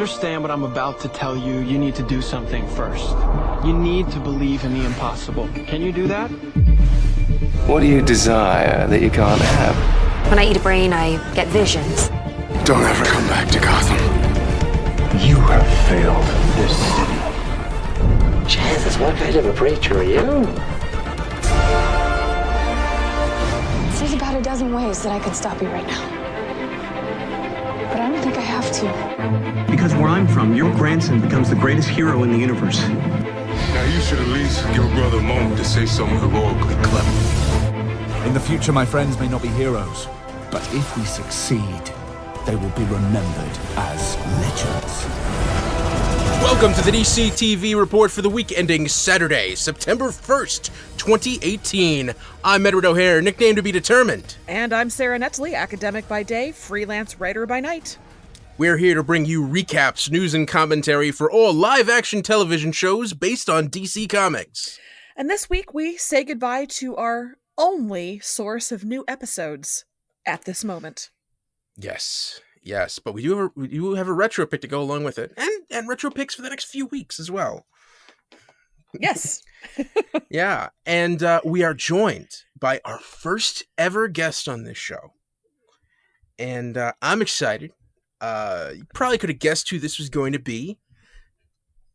understand what I'm about to tell you, you need to do something first. You need to believe in the impossible. Can you do that? What do you desire that you can't have? When I eat a brain, I get visions. Don't ever come back to Gotham. You have failed this city. Jesus, what kind of a preacher are you? There's about a dozen ways that I could stop you right now. But I don't think I have to. Because where I'm from, your grandson becomes the greatest hero in the universe. Now you should at least give a brother a moment to say something heroically clever. In the future, my friends may not be heroes, but if we succeed, they will be remembered as legends. Welcome to the DC TV report for the week ending Saturday, September 1st, 2018. I'm Edward O'Hare, nickname to be determined. And I'm Sara Netley, academic by day, freelance writer by night. We're here to bring you recaps, news, and commentary for all live-action television shows based on DC Comics. And this week, we say goodbye to our only source of new episodes at this moment. Yes, but we do have a retro pick to go along with it, and retro picks for the next few weeks as well. Yes. Yeah, and we are joined by our first ever guest on this show. And I'm excited. You probably could have guessed who this was going to be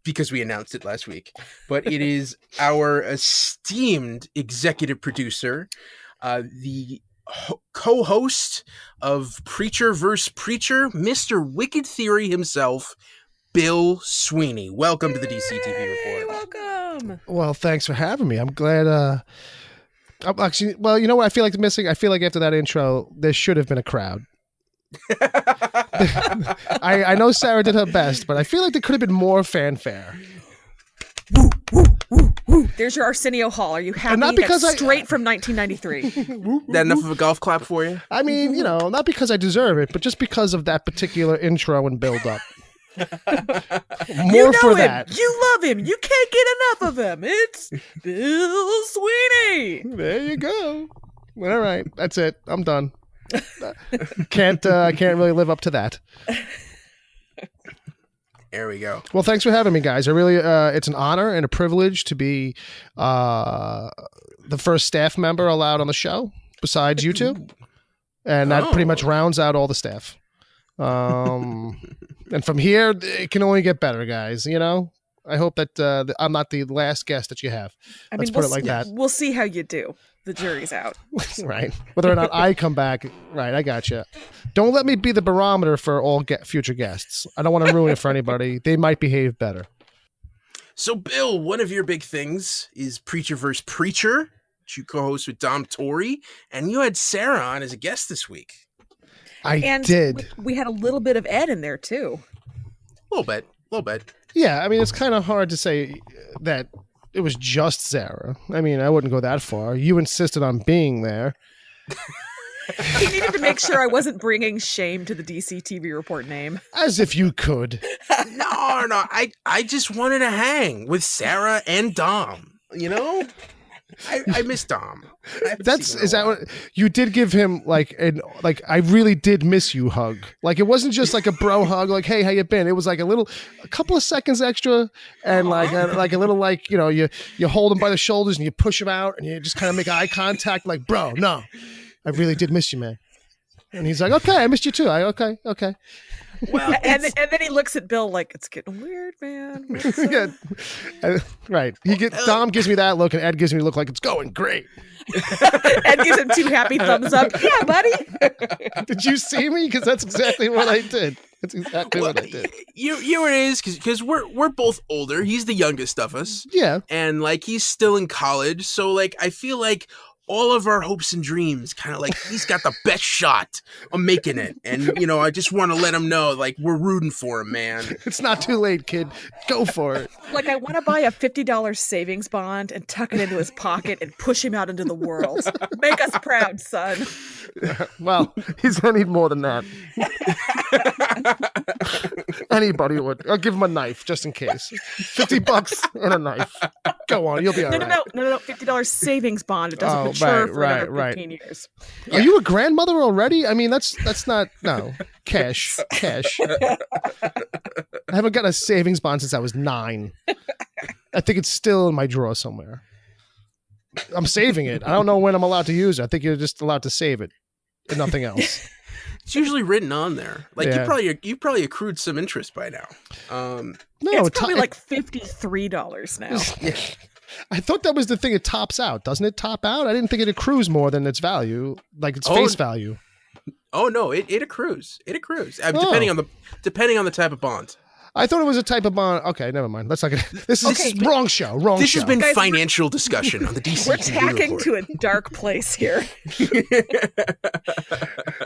because we announced it last week. But it is our esteemed executive producer, the co-host of Preacher vs. Preacher, Mr. Wicked Theory himself, Bill Sweeney. Welcome to the DC TV report. Welcome. Well, thanks for having me. I'm glad. I'm actually, well, you know what I feel like missing? I feel like after that intro, there should have been a crowd. I know Sara did her best, but I feel like there could have been more fanfare. Woo, woo, woo, woo. There's your Arsenio Hall. Are you happy? And not because That's straight from 1993. That enough of a golf clap for you? I mean, you know, not because I deserve it, but just because of that particular intro and build-up. More for that. You love him. You can't get enough of him. It's Bill Sweeney. There you go. All right, that's it. I'm done. Can't really live up to that. There we go. Well, thanks for having me, guys. I really, it's an honor and a privilege to be the first staff member allowed on the show, besides you two, and that pretty much rounds out all the staff. And from here, it can only get better, guys. You know, I hope that I'm not the last guest that you have. Let's put it like that. We'll see how you do. The jury's out. Right. Whether or not I come back. Right. I got you. Don't let me be the barometer for all future guests. I don't want to ruin it for anybody. They might behave better. So, Bill, one of your big things is Preacher vs. Preacher, which you co-host with Dom Torrey, and you had Sara on as a guest this week. I did. We had a little bit of Ed in there, too. A little bit. Yeah. I mean, it's kind of hard to say that it was just Sara. I mean, I wouldn't go that far. You insisted on being there. He needed to make sure I wasn't bringing shame to the DC TV report name. As if you could. No. I just wanted to hang with Sara and Dom. You know, I miss Dom. Is that what you did? Give him I really did miss you hug. Like, it wasn't just like a bro hug. Like, hey, how you been? It was like a couple of seconds extra, and like a little, like, you know, you hold him by the shoulders and you push him out and you just kind of make eye contact. Like, bro, no, I really did miss you, man. And he's like, okay, I missed you too. Okay. Well, and then he looks at Bill like, it's getting weird, man. Yeah. Right. Dom gives me that look, and Ed gives me a look like it's going great. Ed gives him 2 happy thumbs up. Yeah, buddy. Did you see me? Because that's exactly what I did. That's exactly what I did. You it is, because we're both older. He's the youngest of us. Yeah. And like, he's still in college, so like, I feel like all of our hopes and dreams, kind of like, he's got the best shot of making it. And, you know, I just want to let him know, like, we're rooting for him, man. It's not too late, kid. Go for it. Like, I want to buy a $50 savings bond and tuck it into his pocket and push him out into the world. Make us proud, son. Well, he's going to need more than that. Anybody would. I'll give him a knife, just in case. $50 and a knife. Go on, you'll be all right. No. $50 savings bond. It doesn't mature for another 15 years. Are you a grandmother already? I mean, that's not, no. Cash. I haven't gotten a savings bond since I was 9. I think it's still in my drawer somewhere. I'm saving it. I don't know when I'm allowed to use it. I think you're just allowed to save it and nothing else. It's usually written on there. Like Yeah. you probably accrued some interest by now. No, It's probably like $53 now. I thought that was the thing. It tops out. Doesn't it top out? I didn't think it accrues more than its value, like its face value. Oh no, it accrues. It accrues. Depending on the type of bond. I thought it was a type of bond. Okay, never mind. Let's not get. This is wrong show. Wrong. This show. has been Guys, financial discussion on the DC. We're TV tacking report. to a dark place here.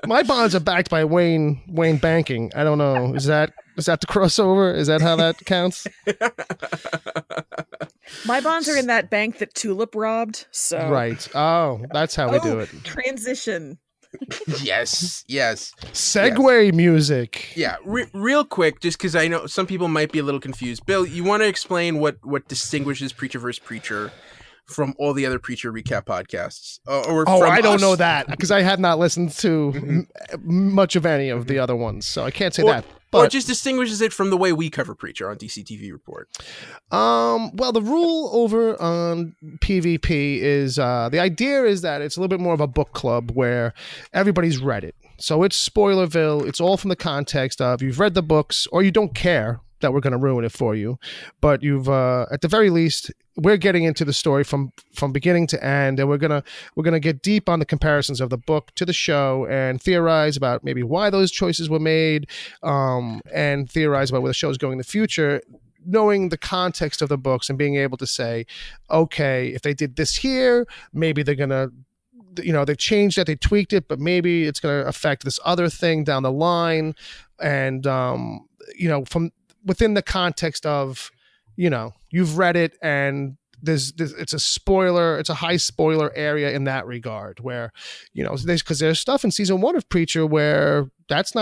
My bonds are backed by Wayne Banking. I don't know. Is that the crossover? Is that how that counts? My bonds are in that bank that Tulip robbed. So Right. Oh, that's how we do it. Transition. Yes. Segue music. Yeah, real quick, just because I know some people might be a little confused. Bill, you want to explain what distinguishes Preacher Preacher from all the other Preacher recap podcasts? I don't know that because I have not listened to much of any of the other ones, so I can't say that. Or But just distinguishes it from the way we cover Preacher on DC TV Report. well, the rule over on PvP is the idea is that it's a little bit more of a book club where everybody's read it. So it's Spoilerville. It's all from the context of you've read the books or you don't care that we're going to ruin it for you. But you've, at the very least, we're getting into the story from beginning to end, and we're gonna get deep on the comparisons of the book to the show and theorize about maybe why those choices were made, and theorize about where the show is going in the future, knowing the context of the books and being able to say, okay, if they did this here, maybe they're gonna. They've changed it, they tweaked it, but maybe it's going to affect this other thing down the line. And, from within the context of, you've read it and it's a spoiler, it's a high spoiler area in that regard where, because there's stuff in season 1 of Preacher where that's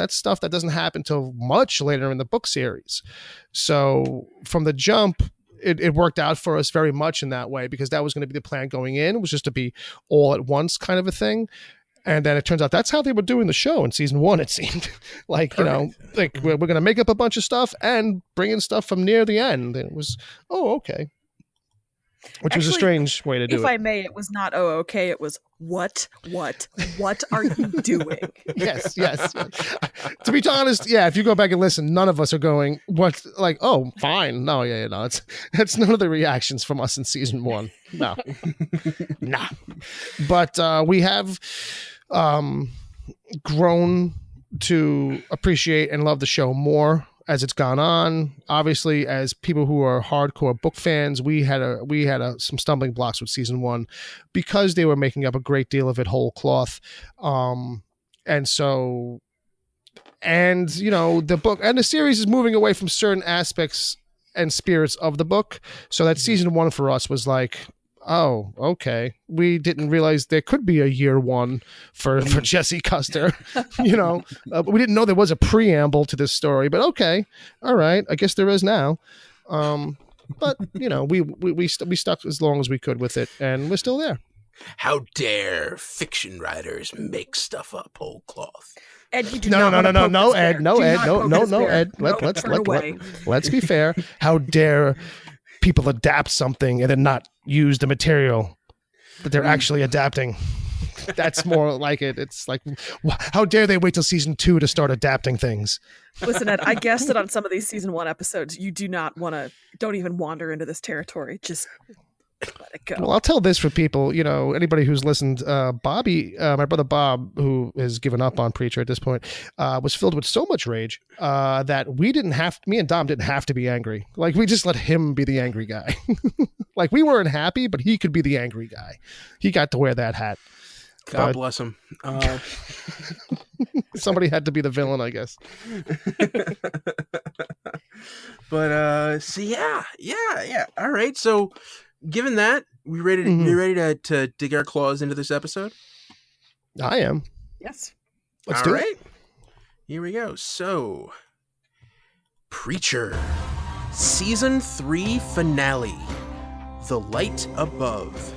stuff that doesn't happen till much later in the book series. So from the jump, it worked out for us very much in that way because that was going to be the plan going in. It was just to be all at once kind of a thing. And then it turns out that's how they were doing the show in season 1, it seemed. Like, Perfect. we're going to make up a bunch of stuff and bring in stuff from near the end. And it was, okay. Which was a strange way to do it. If I may, it was not okay. It was what are you doing? Yes. To be honest, if you go back and listen, none of us are going, what, like, oh, fine. No, no. That's none of the reactions from us in season 1. No. Nah. But we have grown to appreciate and love the show more as it's gone on. Obviously, as people who are hardcore book fans, we had some stumbling blocks with season 1 because they were making up a great deal of it whole cloth. The book and the series is moving away from certain aspects and spirits of the book. So that season 1 for us was like, oh, okay. We didn't realize there could be a year 1 for Jesse Custer. We didn't know there was a preamble to this story, but okay. All right. I guess there is now. But we stuck as long as we could with it, and we're still there. How dare fiction writers make stuff up whole cloth? Ed, you do No, not Ed. No, Ed. Let's be fair. How dare people adapt something and then not use the material that they're actually adapting? That's more like it. It's like, how dare they wait till season 2 to start adapting things? Listen, Ed, I guessed that on some of these season 1 episodes, you don't even wander into this territory. Just let it go. Well, I'll tell this for people, anybody who's listened, Bobby, my brother Bob, who has given up on Preacher at this point, was filled with so much rage that me and Dom didn't have to be angry. Like, we just let him be the angry guy. Like, we weren't happy, but he could be the angry guy. He got to wear that hat. God bless him. Somebody had to be the villain, I guess. But yeah. All right. So, given that, we ready to dig our claws into this episode? I am. Yes. Let's do it. Here we go. So, Preacher, season 3 finale, The Light Above.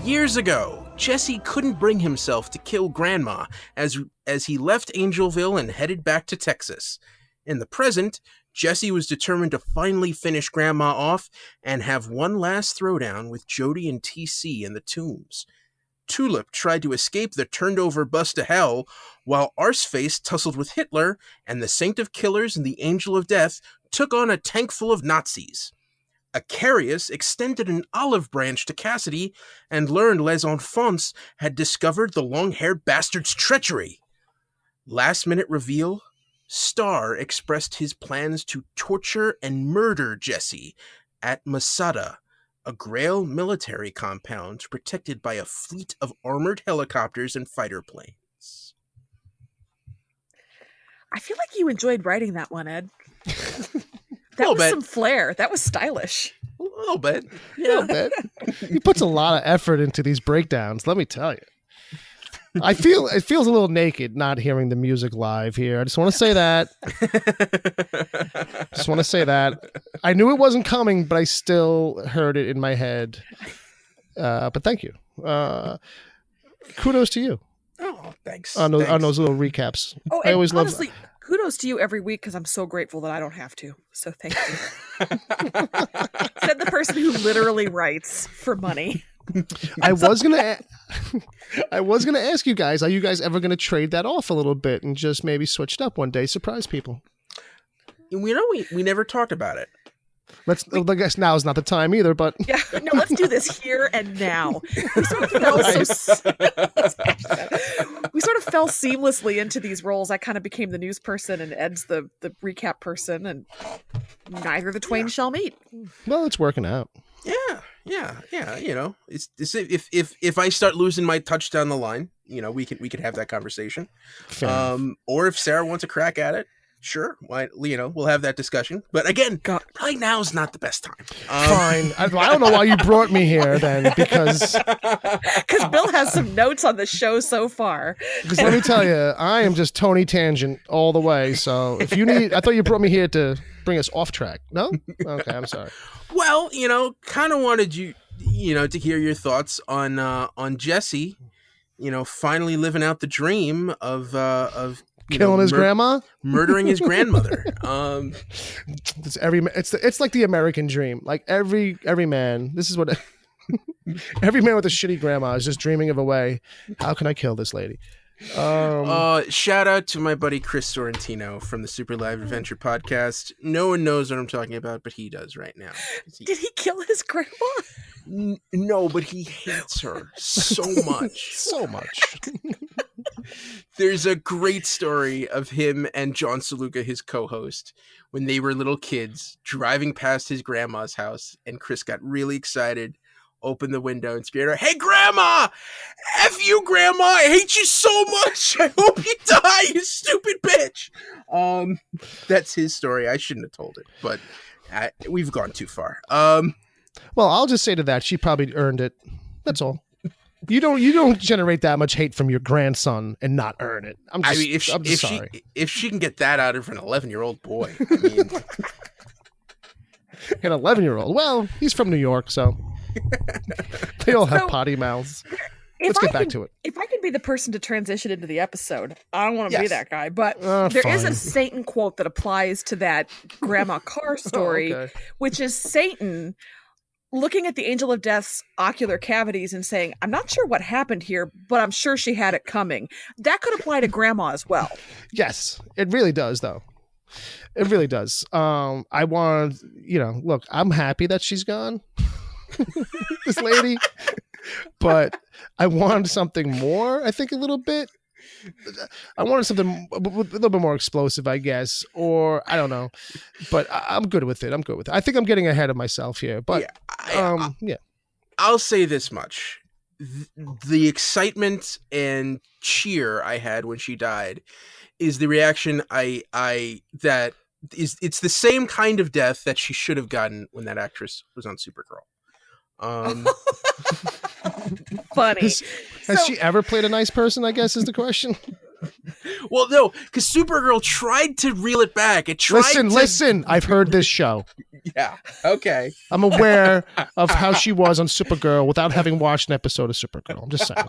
Years ago, Jesse couldn't bring himself to kill Grandma as he left Angelville and headed back to Texas. In the present, Jesse was determined to finally finish Grandma off and have one last throwdown with Jody and TC in the tombs. Tulip tried to escape the turned-over bus to hell, while Arseface tussled with Hitler, and the Saint of Killers and the Angel of Death took on a tank full of Nazis. Acarius extended an olive branch to Cassidy and learned Les Enfants had discovered the long-haired bastard's treachery. Last-minute reveal, Star expressed his plans to torture and murder Jesse at Masada, a Grail military compound protected by a fleet of armored helicopters and fighter planes. I feel like you enjoyed writing that one, Ed. That was some flair. That was stylish. A little bit. Yeah. A little bit. He puts a lot of effort into these breakdowns, let me tell you. It feels a little naked not hearing the music live here. I just want to say that. I knew it wasn't coming, but I still heard it in my head. But thank you. Kudos to you. Oh, thanks. On those little recaps. Oh, I always honestly, love. Kudos to you every week because I'm so grateful that I don't have to. So thank you. Said the person who literally writes for money. I was gonna ask you guys, are you guys ever gonna trade that off a little bit and just maybe switch it up one day, surprise people? We never talked about it. I guess now is not the time either, but yeah, no, let's do this here and now. We sort of fell seamlessly into these roles. I kind of became the news person, and Ed's the recap person, and neither of the twain shall meet. Well, it's working out. Yeah. You know, it's if I start losing my touch down the line, you know, we could have that conversation. Or if Sarah wants a crack at it, sure. Why, you know, we'll have that discussion. But again, probably now is not the best time. Fine. I don't know why you brought me here then, because Bill has some notes on the show so far. Because let me tell you, I am just Tony Tangent all the way. So if you need, I thought you brought me here to bring us off track. No? Okay, I'm sorry. Well, you know, kind of wanted you know, to hear your thoughts on Jesse, you know, finally living out the dream of killing his grandma, murdering his grandmother. It's like the American dream. Like every man, this is what every man with a shitty grandma is just dreaming of a way. How can I kill this lady? Shout out to my buddy Chris Sorrentino from the Super Live Adventure podcast. No one knows what I'm talking about, but he does right now. Did he kill his grandma? No, but he hates her so much. So much. There's a great story of him and John Saluga, his co-host, when they were little kids driving past his grandma's house, and Chris got really excited, opened the window and scared her. Hey, Grandma! F you, Grandma! I hate you so much! I hope you die, you stupid bitch! That's his story. I shouldn't have told it, but we've gone too far. Well, I'll just say to that, she probably earned it. That's all. You don't generate that much hate from your grandson and not earn it. I'm just sorry. If she can get that out of an 11-year-old boy, I mean, an 11-year-old. Well, he's from New York, so they all have potty mouths. Let's get back to it. If I can be the person to transition into the episode, I don't want to be that guy, but there is a Satan quote that applies to that Grandma Carr story, which is Satan looking at the Angel of Death's ocular cavities and saying, I'm not sure what happened here, but I'm sure she had it coming. That could apply to Grandma as well. Yes, it really does, though. It really does. I want, look, I'm happy that she's gone, this lady, but I wanted something more, I think a little bit. I wanted something a little bit more explosive, I guess, or I don't know, but I'm good with it. I think I'm getting ahead of myself here, but yeah. I'll say this much: the excitement and cheer I had when she died is the reaction it's the same kind of death that she should have gotten when that actress was on Supergirl. Funny. Has she ever played a nice person, I guess, is the question. Well, no, because Supergirl tried to reel it back. Listen, I've heard this show. Yeah, okay. I'm aware of how she was on Supergirl without having watched an episode of Supergirl. I'm just saying.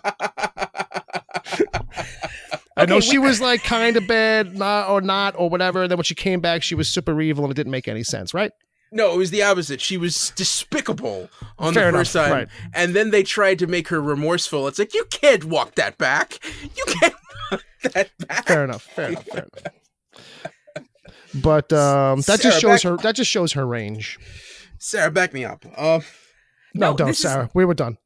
I know she was like kind of bad, not or whatever. And then when she came back, she was super evil, and it didn't make any sense, right? No, it was the opposite. She was despicable on Fair the first enough, time, right. and then they tried to make her remorseful. It's like, you can't walk that back. You can't walk that back. Fair enough. But that just shows her range. Sarah, back me up. No, don't, Sarah. We were done.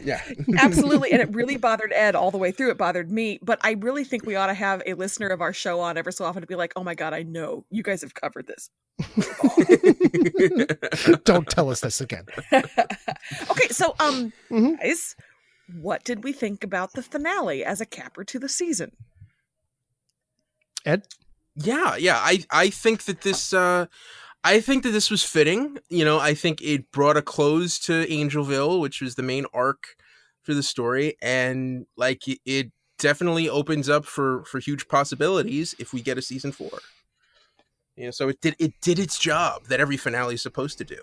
Yeah. Absolutely. And it really bothered Ed all the way through. It bothered me. But I really think we ought to have a listener of our show on every so often to be like, oh my God, I know you guys have covered this. Don't tell us this again. Okay, so guys, what did we think about the finale as a capper to the season? Ed? Yeah. I think that this was fitting. I think it brought a close to Angelville, which was the main arc for the story, and like it definitely opens up for huge possibilities if we get a season 4. So it did its job that every finale is supposed to do.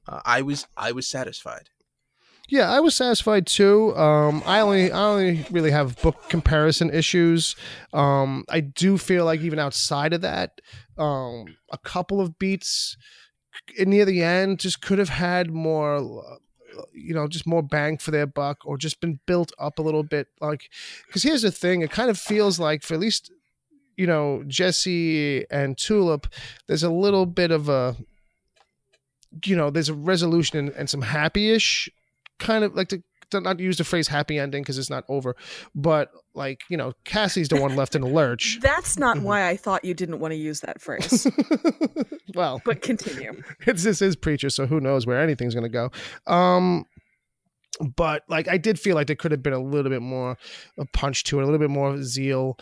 I was satisfied. Yeah, I was satisfied too. I only really have book comparison issues. I do feel like even outside of that, a couple of beats near the end just could have had more, just more bang for their buck, or just been built up a little bit. Like, because here's the thing, it kind of feels like, for at least, Jesse and Tulip, there's a little bit of a, there's a resolution and some happy-ish kind of, like, to not use the phrase happy ending because it's not over, but like, Cassie's the one left in the lurch. That's not why I thought you didn't want to use that phrase. Well, but continue. This is Preacher, so who knows where anything's going to go. But like, I did feel like there could have been a little bit more a punch to it, a little bit more zeal.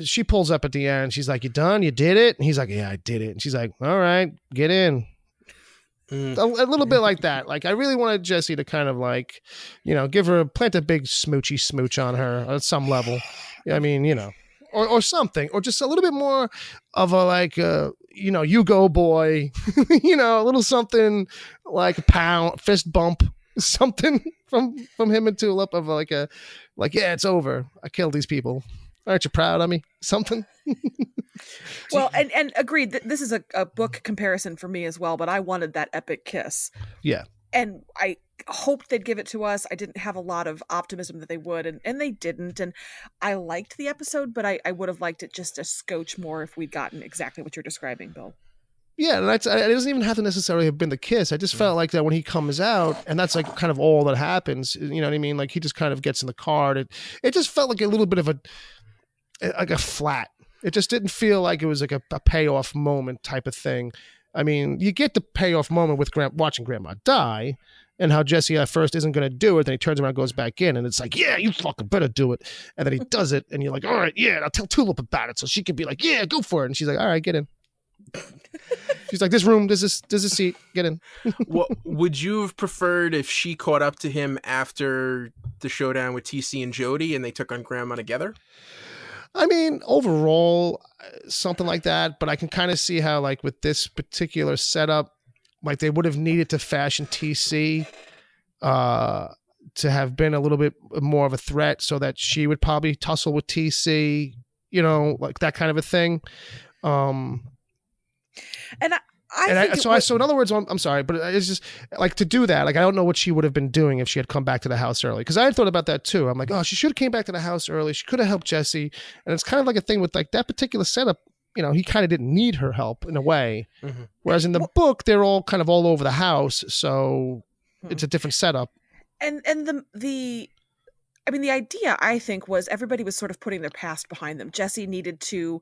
She pulls up at the end. She's like, "You done? You did it?" And he's like, "Yeah, I did it." And she's like, "All right, get in." A little bit like that. Like, I really wanted Jesse to kind of like, plant a big smoochy smooch on her at some level. I mean, or something, or just a little bit more of a like, you go boy, a little something like a pound, fist bump, something from him and Tulip of like yeah, it's over. I killed these people. Aren't you proud of me? Something. Well, and agreed that this is a book comparison for me as well, but I wanted that epic kiss. Yeah. And I hoped they'd give it to us. I didn't have a lot of optimism that they would, and they didn't. And I liked the episode, but I would have liked it just a scotch more if we'd gotten exactly what you're describing, Bill. Yeah, and it doesn't even have to necessarily have been the kiss. I just felt like that when he comes out, and that's like kind of all that happens. You know what I mean? Like, he just kind of gets in the car. It just felt like a little bit of a flat. It just didn't feel like it was like a payoff moment type of thing. I mean, you get the payoff moment with watching Grandma die, and how Jesse at first isn't going to do it. Then he turns around and goes back in, and it's like, yeah, you fucking better do it. And then he does it, and you're like, all right, yeah, I'll tell Tulip about it so she can be like, yeah, go for it. And she's like, all right, get in. She's like, this room, there's a seat, get in. What would you have preferred if she caught up to him after the showdown with TC and Jody and they took on Grandma together? I mean, overall, something like that, but I can kind of see how, like, with this particular setup, like, they would have needed to fashion TC to have been a little bit more of a threat so that she would probably tussle with TC, like that kind of a thing. So in other words, I'm sorry, but it's just like, to do that. Like, I don't know what she would have been doing if she had come back to the house early. Cause I had thought about that too. I'm like, oh, she should have came back to the house early. She could have helped Jesse. And it's kind of like a thing with like that particular setup. He kind of didn't need her help in a way. Mm-hmm. Whereas in the book, they're all kind of all over the house. So it's a different setup. And the idea, I think, was everybody was sort of putting their past behind them. Jesse needed to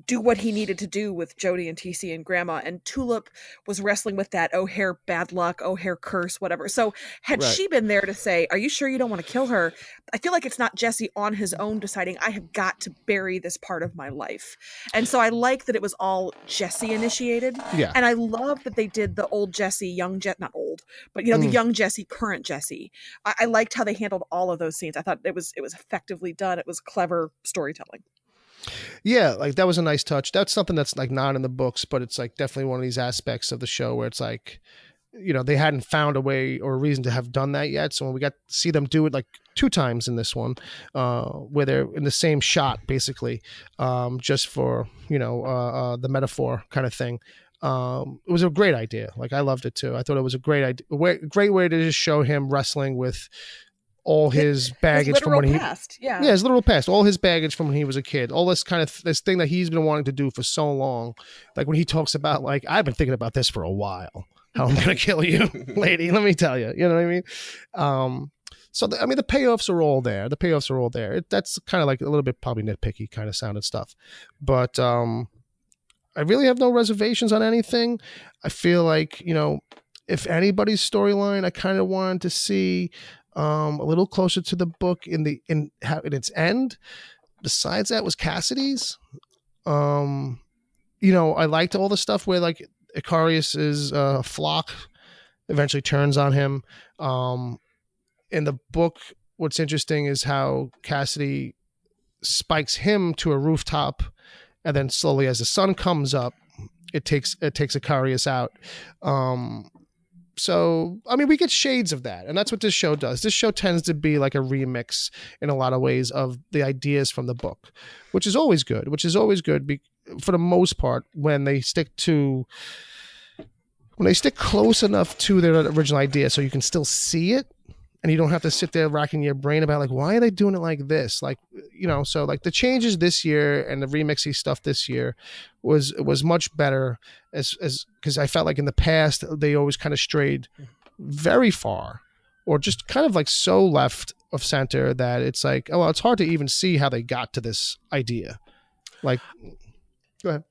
do what he needed to do with Jody and TC and Grandma, and Tulip was wrestling with that O'Hare bad luck, O'Hare curse, whatever. So had she been there to say, are you sure you don't want to kill her? I feel like it's not Jesse on his own deciding, I have got to bury this part of my life. And so I like that it was all Jesse initiated. Yeah. And I love that they did the old Jesse, young Jesse, not old, but the young Jesse, current Jesse. I liked how they handled all of those scenes. I thought it was effectively done. It was clever storytelling. Yeah, like that was a nice touch. That's something that's like not in the books, but it's like definitely one of these aspects of the show where it's like, they hadn't found a way or a reason to have done that yet. So when we got to see them do it like two times in this one, where they're in the same shot, basically, just for, the metaphor kind of thing. It was a great idea. Like, I loved it too. I thought it was a great idea, great way to just show him wrestling with all his baggage from when his literal past, all his baggage from when he was a kid, all this kind of this thing that he's been wanting to do for so long. Like when he talks about, like, I've been thinking about this for a while, how I'm gonna kill you, lady. Let me tell you. You know what I mean? So the payoffs are all there. The payoffs are all there. That's kind of like a little bit probably nitpicky kind of sounded stuff, but I really have no reservations on anything. I feel like, if anybody's storyline, I kind of wanted to see a little closer to the book in its end. Besides that was Cassidy's. I liked all the stuff where, like, Icarius's flock eventually turns on him. In the book, what's interesting is how Cassidy spikes him to a rooftop, and then slowly, as the sun comes up, it takes Icarius out. So, we get shades of that, and that's what this show does. This show tends to be like a remix in a lot of ways of the ideas from the book, which is always good. For the most part, when they stick close enough to their original idea, so you can still see it. And you don't have to sit there racking your brain about, like, why are they doing it like this? Like, so like the changes this year and the remixy stuff this year was much better as because I felt like in the past they always kind of strayed very far or just kind of like so left of center that it's like, oh, well, it's hard to even see how they got to this idea. Like, go ahead.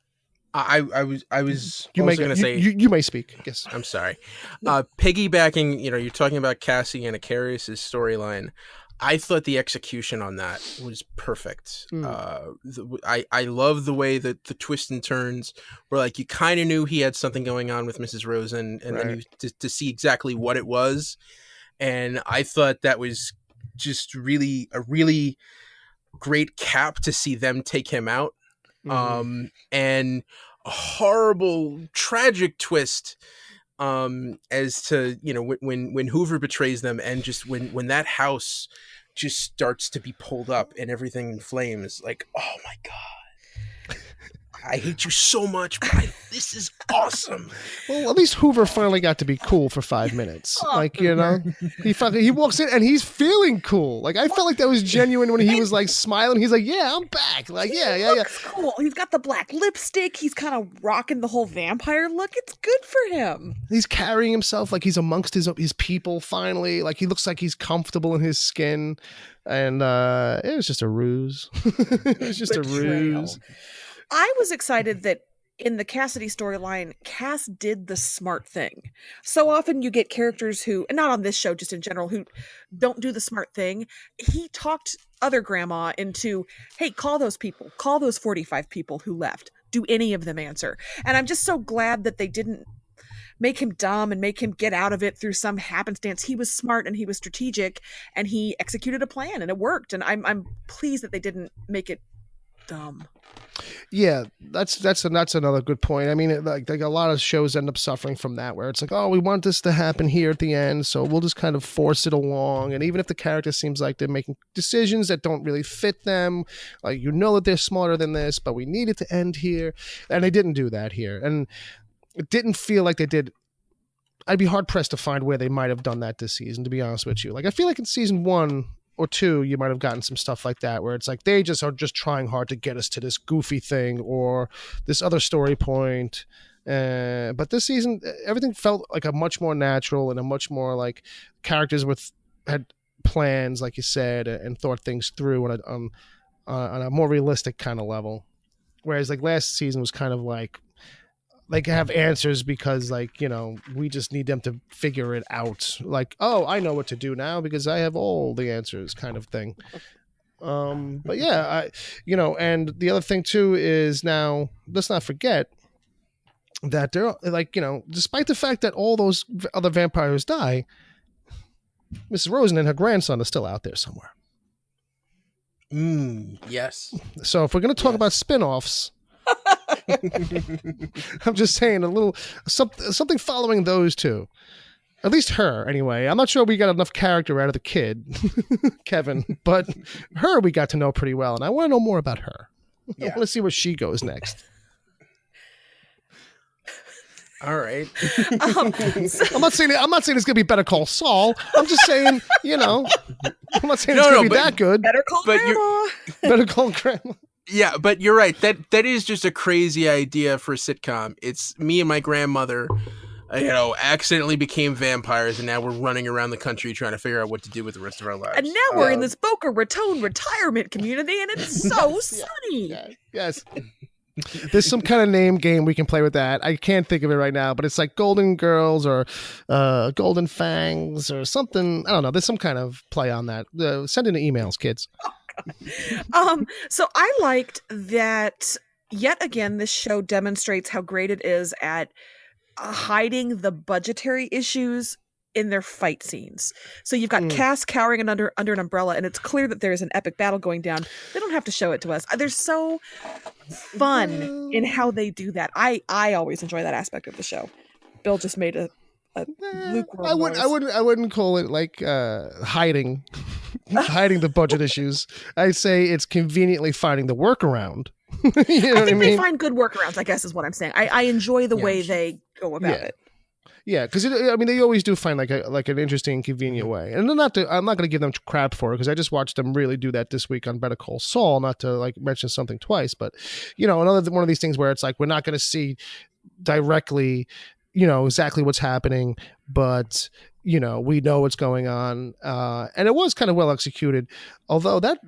I was also going to say... You may speak. Yes. I'm sorry. Piggybacking, you're talking about Cassie and Icarius' storyline. I thought the execution on that was perfect. I love the way that the twists and turns were, like, you kind of knew he had something going on with Mrs. Rosen, and then to see exactly what it was. And I thought that was just a really great cap to see them take him out. And a horrible, tragic twist as to, when Hoover betrays them, and just when that house just starts to be pulled up and everything in flames, like, oh my God, I hate you so much, but this is awesome. Well, at least Hoover finally got to be cool for 5 minutes. He walks in and he's feeling cool. Like, I felt like that was genuine when he was like smiling. He's like, yeah, I'm back. Like, yeah. Cool. He's got the black lipstick. He's kind of rocking the whole vampire look. It's good for him. He's carrying himself like he's amongst his people finally. Like, he looks like he's comfortable in his skin. And it was just a ruse. It was just a ruse. I was excited that in the Cassidy storyline, Cass did the smart thing. So often you get characters who, and not on this show, just in general, who don't do the smart thing. He talked other grandma into, hey, call those people, call those 45 people who left. Do any of them answer? And I'm just so glad that they didn't make him dumb and make him get out of it through some happenstance. He was smart and he was strategic and he executed a plan and it worked. And I'm pleased that they didn't make it dumb. Yeah, that's another good point. I mean, like a lot of shows end up suffering from that, where it's like, oh, we want this to happen here at the end, so we'll just kind of force it along. And even if the character seems like they're making decisions that don't really fit them, like, that they're smarter than this, but we need it to end here. And they didn't do that here. And it didn't feel like they did. I'd be hard pressed to find where they might have done that this season, to be honest with you. Like, I feel like in season 1 or 2, you might have gotten some stuff like that where it's like they just are just trying hard to get us to this goofy thing or this other story point. But this season, everything felt like a much more natural and a much more like characters had plans, like you said, and thought things through on a more realistic kind of level. Whereas like last season was kind of like have answers because, like, we just need them to figure it out. Like, oh, I know what to do now because I have all the answers, kind of thing. But yeah, and the other thing too is, now let's not forget that they're like, despite the fact that all those other vampires die, Mrs. Rosen and her grandson are still out there somewhere. Yes. So if we're going to talk about spin-offs, I'm just saying a little something following those two. At least her, anyway. I'm not sure we got enough character out of the kid, Kevin, but her we got to know pretty well, and I want to know more about her. I want to see where she goes next. All right. I'm not saying it's gonna be Better Call Saul. I'm just saying, I'm not saying it's gonna be that good. Better Call Grandma. Better Call Grandma. Yeah, but you're right. That is just a crazy idea for a sitcom. It's me and my grandmother, accidentally became vampires, and now we're running around the country trying to figure out what to do with the rest of our lives. And now we're in this Boca Raton retirement community, and it's so sunny. Yeah. Yes. There's some kind of name game we can play with that. I can't think of it right now, but it's like Golden Girls or Golden Fangs or something. I don't know. There's some kind of play on that. Send in the emails, kids. So I liked that yet again, this show demonstrates how great it is at hiding the budgetary issues in their fight scenes. So you've got Cass cowering under an umbrella, and it's clear that there's an epic battle going down. They don't have to show it to us. They're so fun in how they do that. I always enjoy that aspect of the show. Bill just made a lukewarm noise. I wouldn't call it like hiding the budget issues. I'd say it's conveniently finding the workaround. I think they find good workarounds, I guess is what I'm saying. I enjoy the way they go about it. Yeah, because they always do find like an interesting, convenient way. And I'm not going to give them crap for it, because I just watched them really do that this week on Better Call Saul. Not to like mention something twice, but another one of these things where it's like we're not going to see directly, exactly what's happening, but we know what's going on, and it was kind of well executed. Although that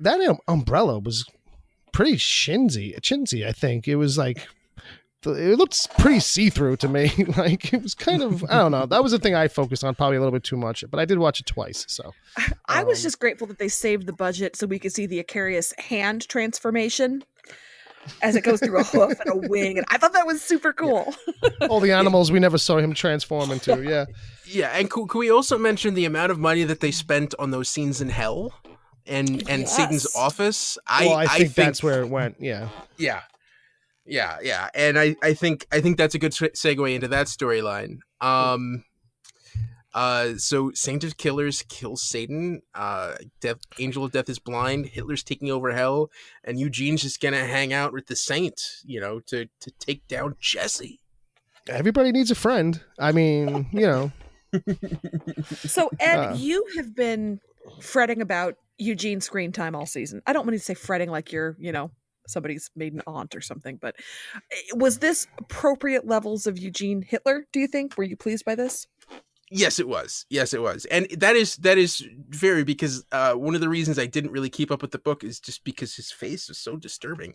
umbrella was pretty chintzy. I think it was like. It looked pretty see-through to me. Like it was kind of, I don't know. That was the thing I focused on probably a little bit too much, but I did watch it twice. So I was just grateful that they saved the budget so we could see the Icarius hand transformation as it goes through a hoof and a wing. And I thought that was super cool. Yeah. All the animals we never saw him transform into. Yeah. Yeah. And could we also mention the amount of money that they spent on those scenes in hell and Satan's office? I think that's where it went. Yeah. Yeah. Yeah, and I think that's a good segue into that storyline. So Saint of Killers kills Satan. Angel of Death is blind. Hitler's taking over hell, and Eugene's just gonna hang out with the Saint, to take down Jesse. Everybody needs a friend. I mean, So Ed, you have been fretting about Eugene's screen time all season. I don't want to say fretting like you're, somebody's maiden aunt or something, but was this appropriate levels of Eugene Hitler, do you think? Were you pleased by this? Yes, it was. And that is very, because one of the reasons I didn't really keep up with the book is just because his face is so disturbing.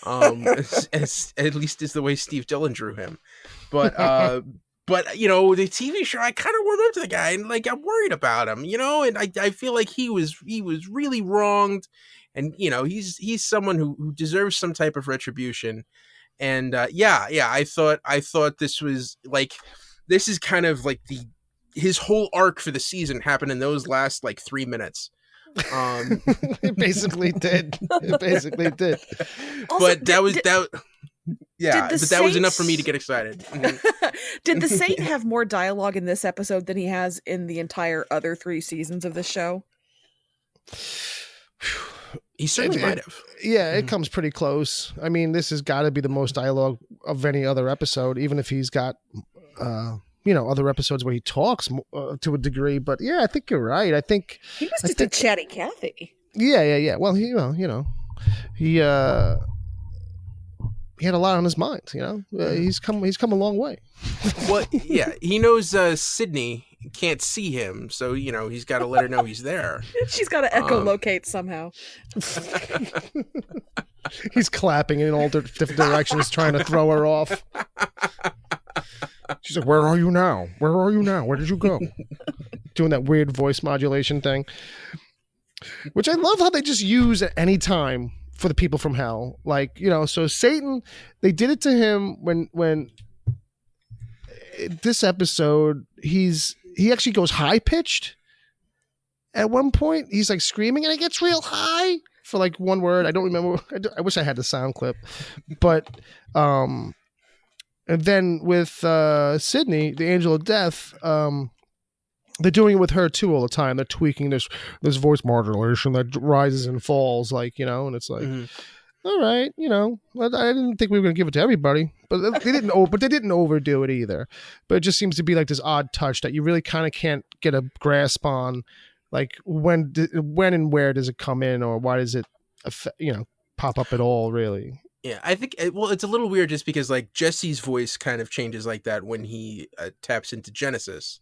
As at least is the way Steve Dillon drew him. But the TV show, I kind of warmed up to the guy, and like I'm worried about him, and I feel like he was really wronged. And he's someone who deserves some type of retribution, and I thought this was like, this is kind of like his whole arc for the season happened in those last like 3 minutes. It basically did. Also, but that was enough for me to get excited. Did the Saint have more dialogue in this episode than he has in the entire other 3 seasons of the show? He certainly might have. Yeah, it comes pretty close. I mean, this has got to be the most dialogue of any other episode, even if he's got, other episodes where he talks to a degree. But yeah, I think you're right. I think he was just a chatty Cathy. Yeah. Well, he had a lot on his mind. He's come a long way. Well, yeah, he knows Sydney can't see him, so he's got to let her know he's there. She's got to echolocate somehow. He's clapping in all different directions, trying to throw her off. She's like, "Where are you now? Where did you go?" Doing that weird voice modulation thing, which I love how they just use at any time for the people from hell. Like, so Satan, they did it to him when this episode, he actually goes high pitched at one point. He's like screaming and it gets real high for like one word. I don't remember. I wish I had the sound clip, but, and then with Sydney, the Angel of Death, they're doing it with her too all the time. They're tweaking this voice modulation that rises and falls, like, you know, and it's like, all right, you know, I didn't think we were going to give it to everybody, but they didn't. But they didn't overdo it either. But it just seems to be like this odd touch that you really kind of can't get a grasp on, like when and where does it come in, or why does it, you know, pop up at all, really. Yeah, I think, well, it's a little weird just because, like, Jesse's voice kind of changes like that when he taps into Genesis.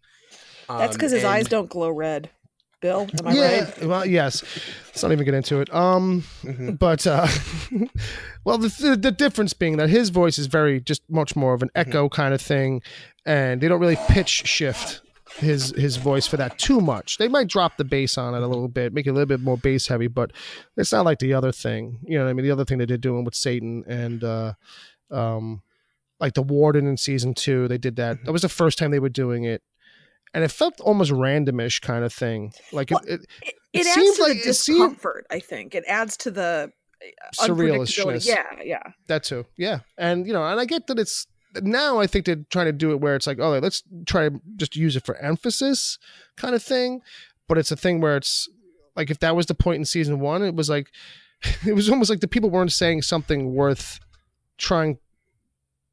That's because his eyes don't glow red. Bill, am I right? Well, yes. Let's not even get into it. But, well, the difference being that his voice is just much more of an echo kind of thing, and they don't really pitch shift his voice for that too much. They might drop the bass on it a little bit, make it a little bit more bass heavy, but it's not like the other thing. You know what I mean? The other thing they did doing with Satan and like the Warden in season 2, they did that. That was the first time they were doing it. And it felt almost randomish kind of thing. Like it adds to the discomfort, I think. It adds to the unpredictability. Yeah. That too. Yeah. And, you know, and I get that it's, now I think they're trying to do it where it's like, oh, let's try to just use it for emphasis kind of thing. But it's a thing where it's like, if that was the point in season 1, it was like, it was almost like the people weren't saying something worth trying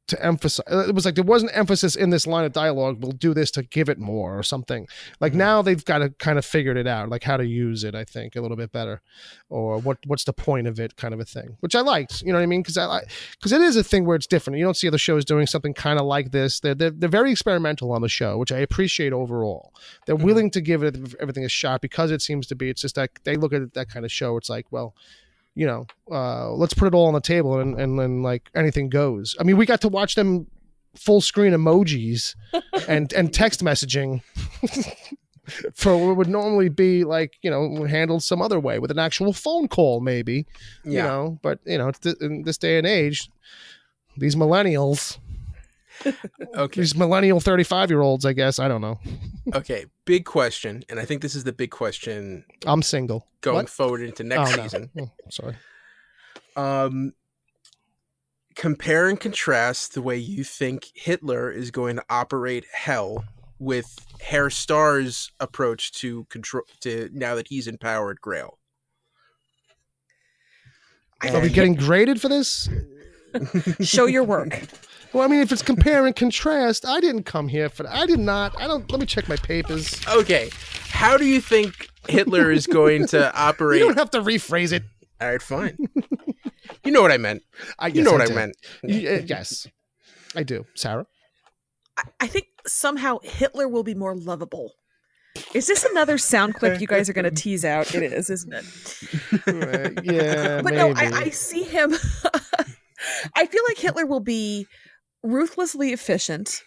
to emphasize. It was like, there wasn't emphasis in this line of dialogue. We'll do this to give it more or something. Like now they've got to kind of figured it out, like how to use it, I think, a little bit better, or what's the point of it kind of a thing, which I liked, you know what I mean? Because it is a thing where it's different. You don't see other shows doing something kind of like this. They're very experimental on the show, which I appreciate overall. They're willing to give it everything a shot because it seems to be, it's just that they look at that kind of show. It's like, well, you know, let's put it all on the table and then like anything goes. I mean, we got to watch them full screen emojis and text messaging for what would normally be like, you know, handled some other way with an actual phone call, maybe, you know, but you know, in this day and age, these millennials, these millennial 35-year-olds, I guess, I don't know. Okay. Big question. And I think this is the big question. I'm single. Going forward into next season. Oh, sorry. Compare and contrast the way you think Hitler is going to operate hell with Herr Starr's approach to control, to now that he's empowered Grail. Are we getting graded for this? Show your work. Well, I mean, if it's compare and contrast, I didn't come here for that. I did not. Let me check my papers. Okay. How do you think Hitler is going to operate? You don't have to rephrase it. All right, fine. You know what I meant. I meant. Yes, I do. Sarah? I think somehow Hitler will be more lovable. Is this another sound clip you guys are going to tease out? It is, isn't it? Yeah, but maybe. No, I see him. I feel like Hitler will be ruthlessly efficient,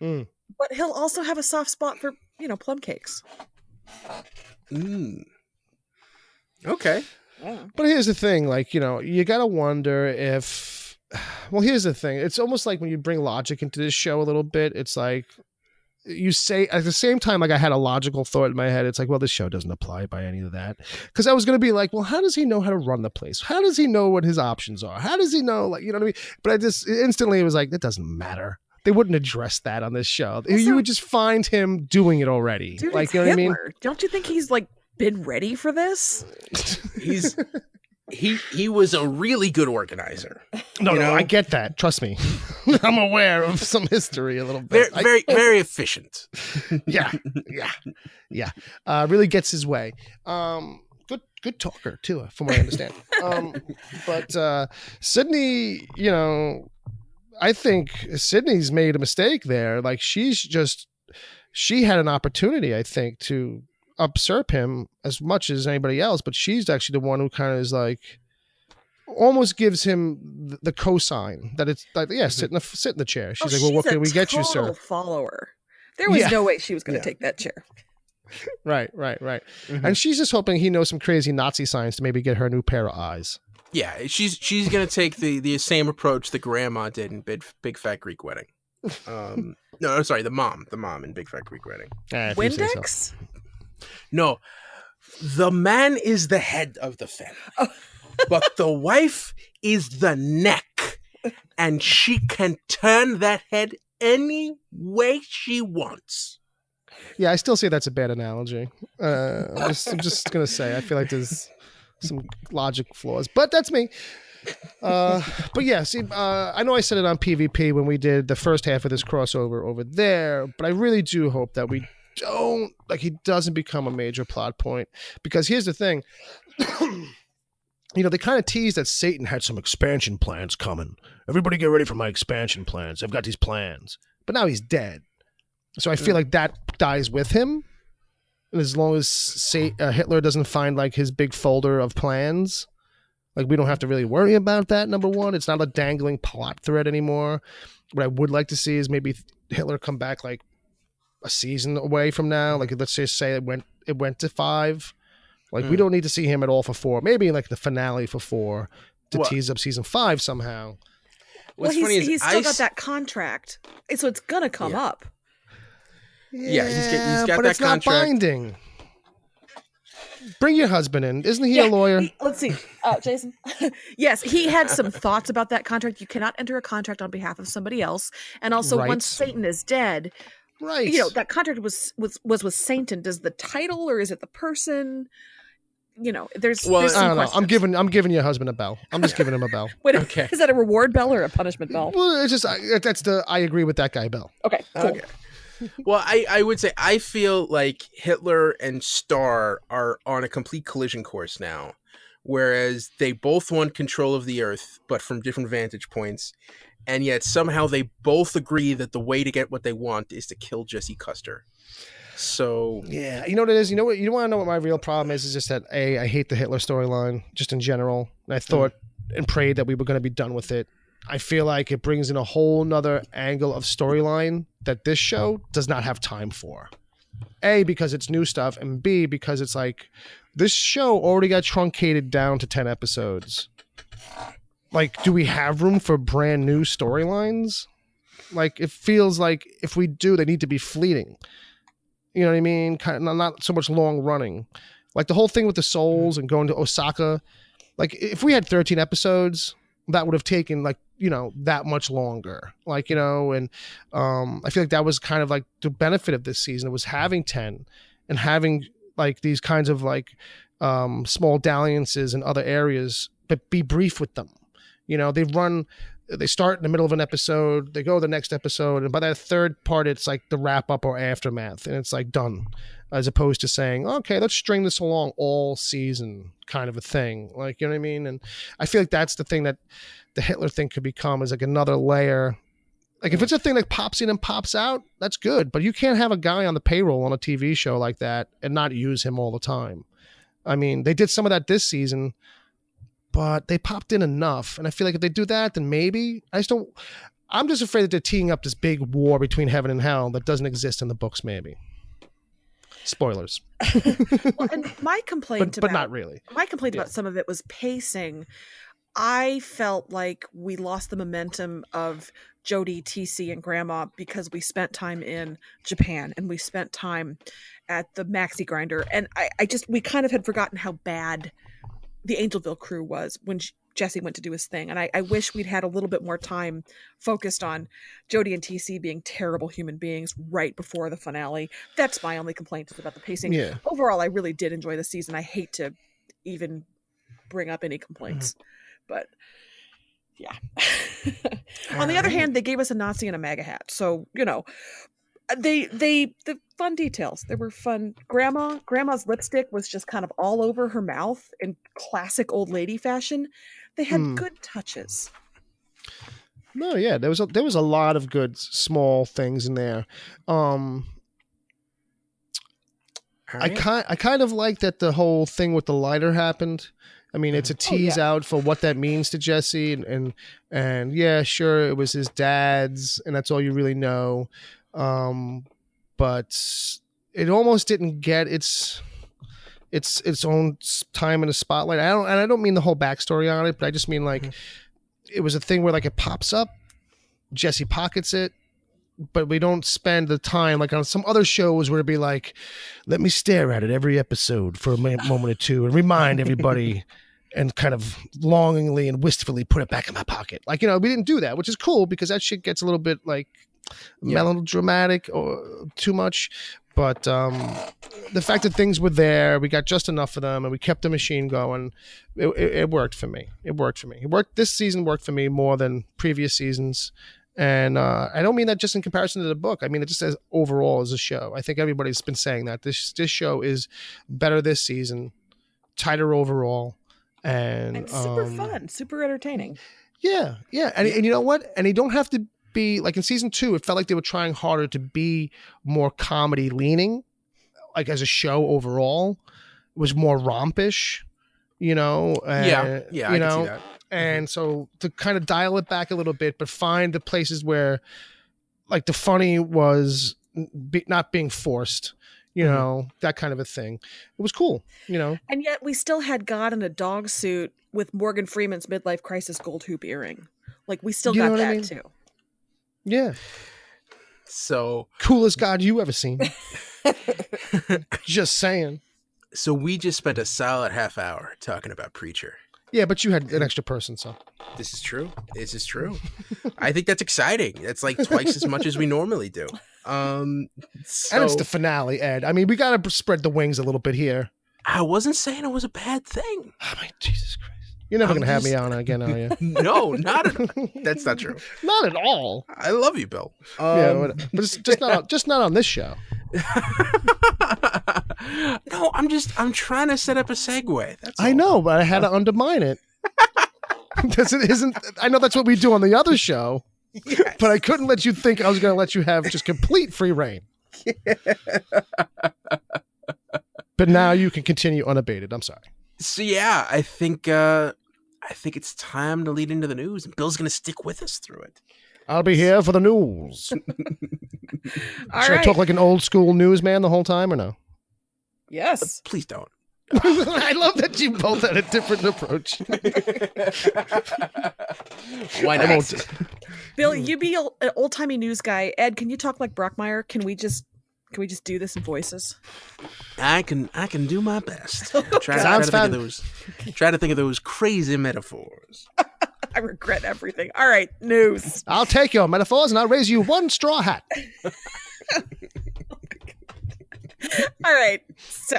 but he'll also have a soft spot for, you know, plum cakes. Okay. Yeah. But here's the thing, like, you know, you gotta wonder if, well, here's the thing. It's almost like when you bring logic into this show a little bit, it's like, you say at the same time, like I had a logical thought in my head. It's like, well, this show doesn't apply by any of that. Because I was going to be like, well, how does he know how to run the place? How does he know what his options are? How does he know, like, you know what I mean? But I just instantly, it was like, it doesn't matter. They wouldn't address that on this show. Also, you would just find him doing it already. Dude, like, you know Hitler. what I mean? Don't you think he's like been ready for this? He was a really good organizer. No, I get that. Trust me. I'm aware of some history a little bit. Very efficient. Yeah. Really gets his way. Good talker too, from what I understand. But Sydney, you know, I think Sydney's made a mistake there. Like she had an opportunity, I think, to usurp him as much as anybody else, but she's actually the one who kind of is like almost gives him the cosign that it's like, yeah, sit in the chair. She's like, well, what can we get you, sir? Follower. There was no way she was going to take that chair. Right. And she's just hoping he knows some crazy Nazi science to maybe get her a new pair of eyes. Yeah, she's going to take the same approach that Grandma did in Big Fat Greek Wedding. No, sorry, the mom in Big Fat Greek Wedding. Windex? No, the man is the head of the family, but the wife is the neck, and she can turn that head any way she wants. Yeah, I still say that's a bad analogy. I'm just gonna say I feel like there's some logic flaws, but that's me. But yeah, see, I know I said it on PvP when we did the first half of this crossover over there, but I really do hope that we don't, like, he doesn't become a major plot point, because here's the thing. You know, they kind of teased that Satan had some expansion plans coming. Everybody get ready for my expansion plans. I've got these plans. But now he's dead. So I feel like that dies with him. And as long as Hitler doesn't find like his big folder of plans, like, we don't have to really worry about that, number one. It's not a dangling plot thread anymore. What I would like to see is maybe Hitler come back like a season away from now. Like, let's just say it went to 5. Like, we don't need to see him at all for 4. Maybe like the finale for 4 to tease up season 5 somehow. Well, he's still got that contract, so it's gonna come up. Yeah, he's got but that it's contract. not binding. Bring your husband in. Isn't he a lawyer? Let's see, Jason. Yes, he had some thoughts about that contract. You cannot enter a contract on behalf of somebody else, and also once Satan is dead, right? You know, that contract was with Satan. Does the title or is it the person? You know, there's some I don't know. questions. I'm giving your husband a bell. I'm just giving him a bell. Wait, is that a reward bell or a punishment bell? Well, it's just I agree with that guy bell. Okay, cool. Okay. Well, I would say I feel like Hitler and Star are on a complete collision course now, whereas they both want control of the Earth, but from different vantage points, and yet somehow they both agree that the way to get what they want is to kill Jesse Custer. So yeah, you know what it is. You want to know what my real problem is? Is just that I hate the Hitler storyline just in general. And I thought and prayed that we were going to be done with it. I feel like it brings in a whole nother angle of storyline that this show does not have time for. A, because it's new stuff, and B, because it's like this show already got truncated down to 10 episodes. Like, do we have room for brand new storylines? Like, it feels like if we do, they need to be fleeting. You know what I mean? Kind of not so much long running. Like the whole thing with the souls and going to Osaka. Like, if we had 13 episodes, that would have taken like, you know, that much longer. Like, you know, and I feel like that was kind of like the benefit of this season. It was having 10 and having like these kinds of like small dalliances in other areas, but be brief with them. You know, they start in the middle of an episode, they go to the next episode, and by that third part, it's like the wrap up or aftermath, and it's like done, as opposed to saying, okay, let's string this along all season kind of a thing. Like, you know what I mean? And I feel like that's the thing that the Hitler thing could become, is like another layer. Like, if it's a thing that pops in and pops out, that's good, but you can't have a guy on the payroll on a TV show like that and not use him all the time. I mean, they did some of that this season, but they popped in enough. And I feel like if they do that, then maybe I'm just afraid that they're teeing up this big war between heaven and hell that doesn't exist in the books, maybe. Spoilers. Well, and my complaint but not really. My complaint about some of it was pacing. I felt like we lost the momentum of Jody, TC, and Grandma because we spent time in Japan and we spent time at the Maxi Grinder. And we kind of had forgotten how bad the Angelville crew was when Jesse went to do his thing. And I wish we'd had a little bit more time focused on Jody and TC being terrible human beings right before the finale. That's my only complaint, is about the pacing. Yeah. Overall, I really did enjoy the season. I hate to even bring up any complaints, but yeah. On the other hand, they gave us a Nazi and a MAGA hat. So, you know, the fun details. They were fun. Grandma's lipstick was just kind of all over her mouth in classic old lady fashion. They had good touches. No, yeah, there was a lot of good small things in there. I kind of like that the whole thing with the lighter happened. I mean, it's a tease out for what that means to Jesse, and yeah, sure, it was his dad's, and that's all you really know. But it almost didn't get its own time in the spotlight. I don't mean the whole backstory on it, but I just mean like it was a thing where like it pops up, Jesse pockets it, but we don't spend the time like on some other shows where it'd be like, let me stare at it every episode for a moment or two and remind everybody and kind of longingly and wistfully put it back in my pocket. Like, you know, we didn't do that, which is cool because that shit gets a little bit like melodramatic or too much. But the fact that things were there, we got just enough of them, and we kept the machine going. It worked for me. This season worked for me more than previous seasons. And I don't mean that just in comparison to the book. I mean it just as overall as a show. I think everybody's been saying that this show is better this season, tighter overall, and super fun, super entertaining. Yeah. And you know what? And you don't have to be like in season 2. It felt like they were trying harder to be more comedy leaning, like as a show overall. It was more rompish, you know. I can see that. And so to kind of dial it back a little bit, but find the places where like the funny was not being forced, you know, that kind of a thing. It was cool, you know. And yet we still had God in a dog suit with Morgan Freeman's midlife crisis gold hoop earring. Like we still got that too. Yeah. So coolest God you ever seen. Just saying. So we just spent a solid half hour talking about Preacher. Yeah, but you had an extra person, so. This is true. I think that's exciting. That's like twice as much as we normally do. And it's the finale, Ed. I mean, we got to spread the wings a little bit here. I wasn't saying it was a bad thing. Oh, my Jesus Christ. You're never going to have me on again, are you? No, not at all. That's not true. Not at all. I love you, Bill. Yeah, but it's just not on this show. No, I'm trying to set up a segue. That's all. I know, but I had to undermine it. I know that's what we do on the other show, yes. But I couldn't let you think I was going to let you have just complete free reign. Yeah. But now you can continue unabated. I'm sorry. So yeah, I think it's time to lead into the news, and Bill's going to stick with us through it. I'll be here for the news. Should I talk like an old school newsman the whole time or no? Yes. Please don't. I love that you both had a different approach. Why not? Bill, you be an old-timey news guy. Ed, can you talk like Brockmire? Can we just do this in voices? I can do my best. Try to think of those crazy metaphors. I regret everything. All right, news. I'll take your metaphors and I'll raise you one straw hat. All right, so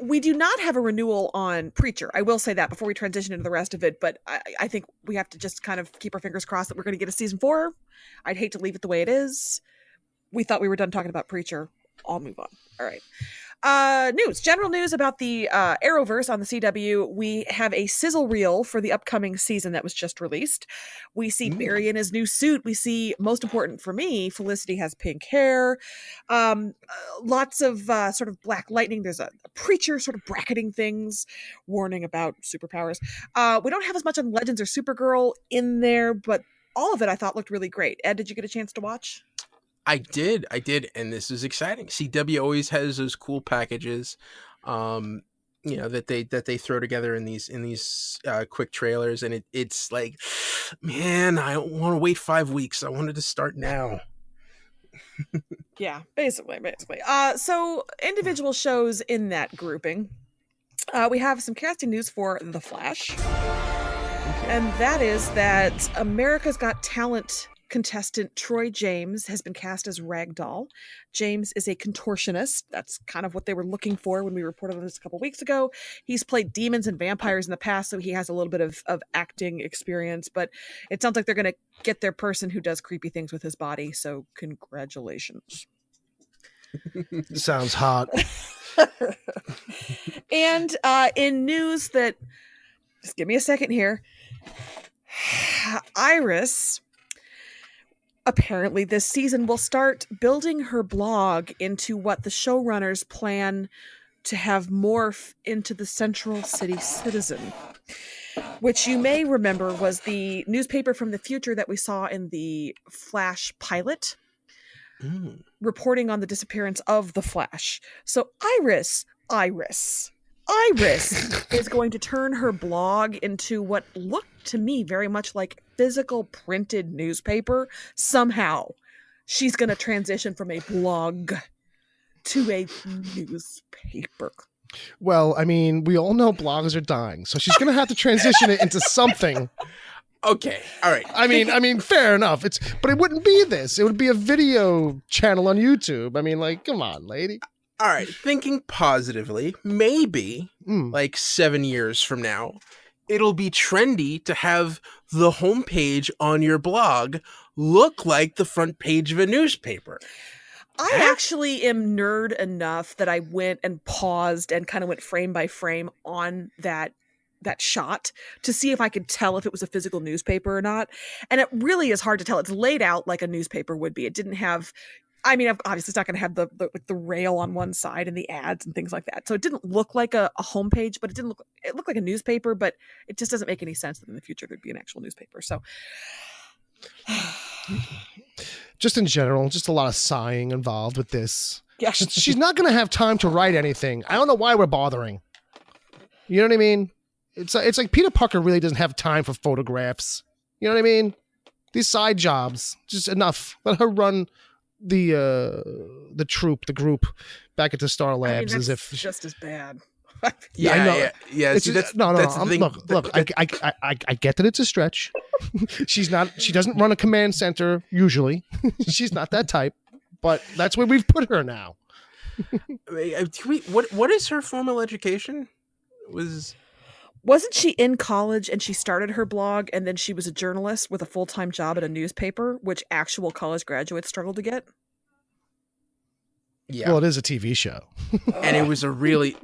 we do not have a renewal on Preacher. I will say that before we transition into the rest of it, but I think we have to just kind of keep our fingers crossed that we're going to get a season 4. I'd hate to leave it the way it is. We thought we were done talking about Preacher. I'll move on. All right. General news about the Arrowverse on the CW. We have a sizzle reel for the upcoming season that was just released. We see Barry in his new suit. We see, most important for me, Felicity has pink hair. Lots of sort of black lightning. There's a preacher sort of bracketing things, warning about superpowers. We don't have as much on Legends or Supergirl in there, but all of it I thought looked really great. Ed, did you get a chance to watch? I did, and this is exciting. CW always has those cool packages, that they throw together in these quick trailers, and it's like, man, I don't want to wait 5 weeks. I wanted to start now. Yeah, basically. So individual shows in that grouping, we have some casting news for The Flash, and that is that America's Got Talent contestant Troy James has been cast as Ragdoll. James is a contortionist. That's kind of what they were looking for when we reported on this a couple weeks ago. He's played demons and vampires in the past, so he has a little bit of acting experience, but it sounds like they're going to get their person who does creepy things with his body, so congratulations. Sounds hot. And in news that, just give me a second here, Iris apparently this season will start building her blog into what the showrunners plan to have morph into the Central City Citizen, which you may remember was the newspaper from the future that we saw in the Flash pilot, reporting on the disappearance of the Flash. So Iris is going to turn her blog into what looked to me very much like physical printed newspaper. Somehow she's going to transition from a blog to a newspaper. Well, I mean, we all know blogs are dying, so she's going to have to transition it into something. Okay, all right. I mean, fair enough. But it wouldn't be this. It would be a video channel on YouTube. I mean, like, come on, lady. All right, thinking positively, maybe like 7 years from now, it'll be trendy to have the homepage on your blog look like the front page of a newspaper. I actually am nerd enough that I went and paused and kind of went frame by frame on that shot to see if I could tell if it was a physical newspaper or not. And it really is hard to tell. It's laid out like a newspaper would be. It didn't have, I mean, obviously it's not going to have the rail on one side and the ads and things like that. So it didn't look like a homepage, but it looked like a newspaper, but it just doesn't make any sense that in the future there'd be an actual newspaper. So just in general, just a lot of sighing involved with this. Yeah. She's not going to have time to write anything. I don't know why we're bothering. You know what I mean? It's like Peter Parker really doesn't have time for photographs. You know what I mean? These side jobs, just enough. Let her run the group back into Star Labs. I mean, as if just as bad. Yeah, I know. Yeah. See, that's the thing. Look, I get that it's a stretch. She doesn't run a command center usually. She's not that type, but that's where we've put her now. What is her formal education? Wasn't she in college and she started her blog and then she was a journalist with a full-time job at a newspaper, which actual college graduates struggle to get? Yeah. Well, it is a TV show. And it was a really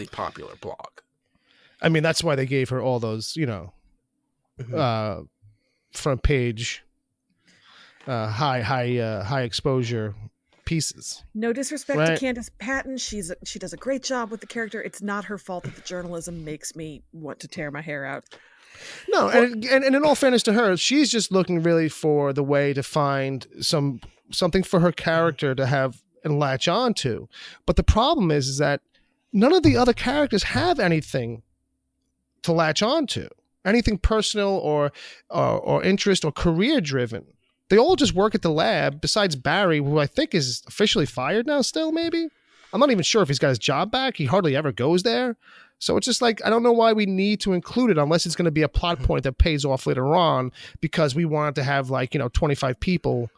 popular blog. I mean, that's why they gave her all those, front page, high exposure pieces. No disrespect to Candace Patton. She does a great job with the character. It's not her fault that the journalism makes me want to tear my hair out. No, and in all fairness to her, she's just looking really for the way to find something for her character to have and latch on to. But the problem is that none of the other characters have anything to latch on to, anything personal or interest or career driven. They all just work at the lab, besides Barry, who I think is officially fired now still, maybe? I'm not even sure if he's got his job back. He hardly ever goes there. So it's just like, I don't know why we need to include it unless it's going to be a plot point that pays off later on because we want to have 25 people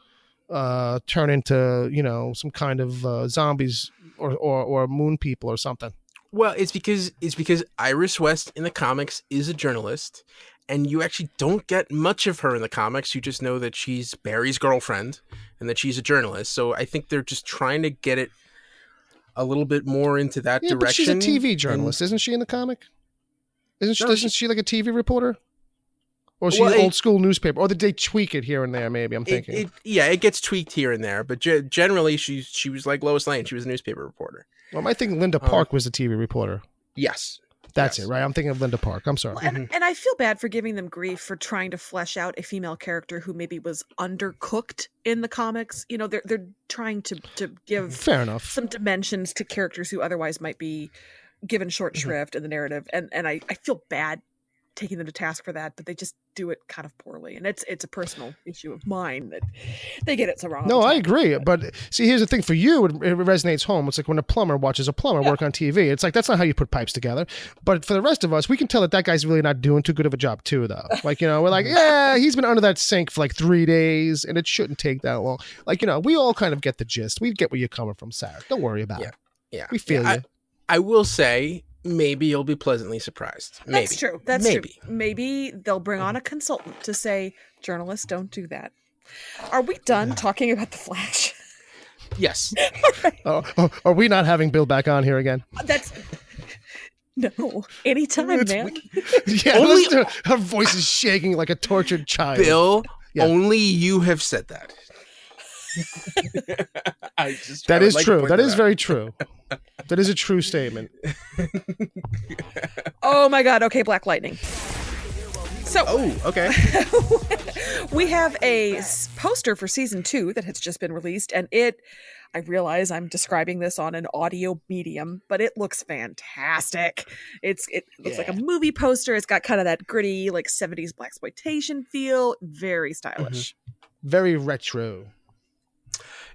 turn into, some kind of zombies or moon people or something. Well, it's because Iris West in the comics is a journalist, and you actually don't get much of her in the comics. You just know that she's Barry's girlfriend and that she's a journalist. So I think they're just trying to get it a little bit more into that direction. But she's a TV journalist, isn't she, in the comic? Isn't she like a TV reporter? Or is she an old school newspaper? Or did they tweak it here and there, maybe, I'm thinking. It gets tweaked here and there. But generally, she was like Lois Lane. She was a newspaper reporter. Well, I think Linda Park was a TV reporter. Yes. That's it, right? I'm thinking of Linda Park. I'm sorry. Well, and I feel bad for giving them grief for trying to flesh out a female character who maybe was undercooked in the comics. They're trying to give fair enough some dimensions to characters who otherwise might be given short shrift in the narrative. And I feel bad taking them to task for that, but they just do it kind of poorly. And it's a personal issue of mine that they get it so wrong. No, I agree. But see, here's the thing. For you, it resonates home. It's like when a plumber watches a plumber work on TV. It's like, that's not how you put pipes together. But for the rest of us, we can tell that guy's really not doing too good of a job too, though. Like, we're like, yeah, he's been under that sink for like 3 days and it shouldn't take that long. Like, we all kind of get the gist. We get where you're coming from, Sarah. Don't worry about it. Yeah. We feel you. I will say, maybe you'll be pleasantly surprised. Maybe. That's true. That's true. Maybe they'll bring on a consultant to say, journalists, don't do that. Are we done talking about the Flash? Yes. Right. Are we not having Bill back on here again? No. Anytime, man. Yeah, her voice is shaking like a tortured child. Bill, only you have said that. That is true. That is very true. That is a true statement. Oh my God. Okay, Black Lightning. So, okay. We have a poster for season 2 that has just been released, and I realize I'm describing this on an audio medium, but it looks fantastic. It looks like a movie poster. It's got kind of that gritty, like 70s blaxploitation feel. Very stylish. Very retro.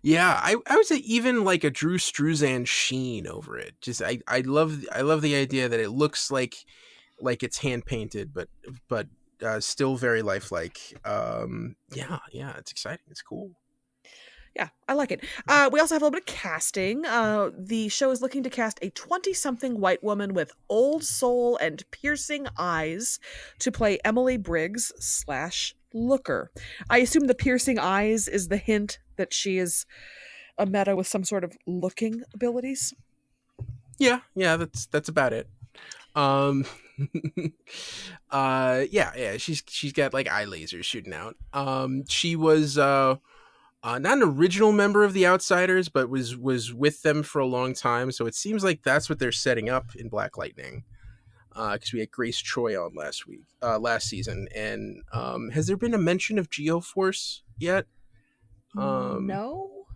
Yeah, I would say even like a Drew Struzan sheen over it. Just I love the idea that it looks like it's hand painted, but still very lifelike. Yeah, it's exciting. It's cool. Yeah, I like it. We also have a little bit of casting. The show is looking to cast a 20-something white woman with old soul and piercing eyes to play Emily Briggs / Looker. I assume the piercing eyes is the hint that she is a meta with some sort of looking abilities. Yeah, that's about it. Yeah, she's got like eye lasers shooting out. She was not an original member of the Outsiders, but was with them for a long time. So it seems like that's what they're setting up in Black Lightning. Because we had Grace Troy on last season, and has there been a mention of Geoforce yet? No.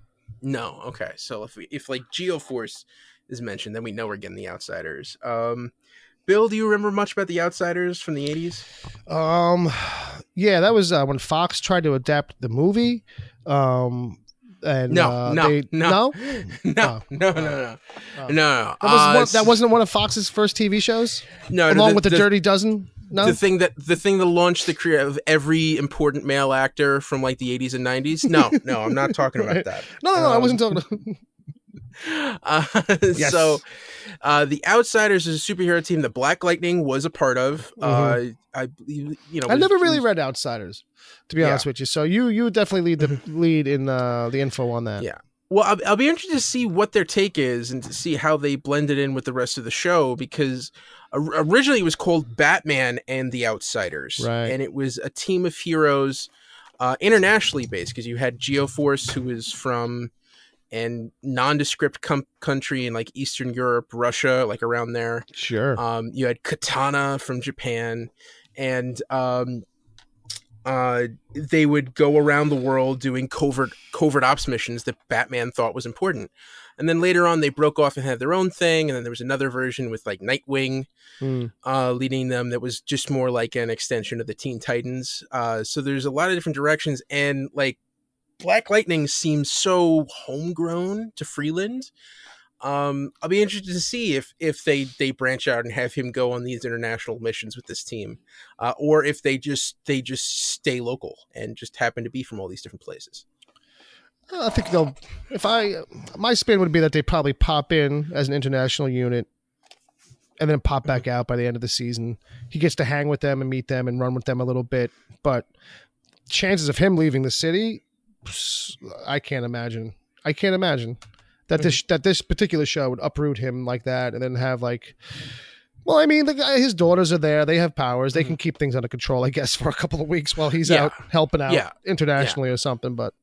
Okay. So if like Geoforce is mentioned, then we know we're getting the Outsiders. Bill, do you remember much about the Outsiders from the 80s? Yeah, that was when Fox tried to adapt the movie. And no. That wasn't one of Fox's first TV shows. No, along with the Dirty Dozen. No, the thing that launched the career of every important male actor from like the 80s and 90s. No, I'm not talking about that. No, I wasn't talking about. Yes. So, the Outsiders is a superhero team that Black Lightning was a part of. I believe, I never really read Outsiders, to be honest with you. So you definitely lead in the info on that. Yeah. Well, I'll be interested to see what their take is and to see how they blend it in with the rest of the show, because originally it was called Batman and the Outsiders, right? And it was a team of heroes, internationally based, because you had Geoforce, who is from a nondescript country in like Eastern Europe, Russia, like around there. Sure. You had Katana from Japan, and they would go around the world doing covert ops missions that Batman thought was important. And then later on, they broke off and had their own thing. And then there was another version with like Nightwing leading them that was just more like an extension of the Teen Titans. So there's a lot of different directions. And like Black Lightning seems so homegrown to Freeland. I'll be interested to see if they branch out and have him go on these international missions with this team, or if they just stay local and just happen to be from all these different places. I think my spin would be that they probably pop in as an international unit and then pop back out by the end of the season. He gets to hang with them and meet them and run with them a little bit, but chances of him leaving the city, I can't imagine that this particular show would uproot him like that and then have like, well, I mean, his daughters are there. They have powers. They can keep things under control, I guess, for a couple of weeks while he's out helping out internationally or something. But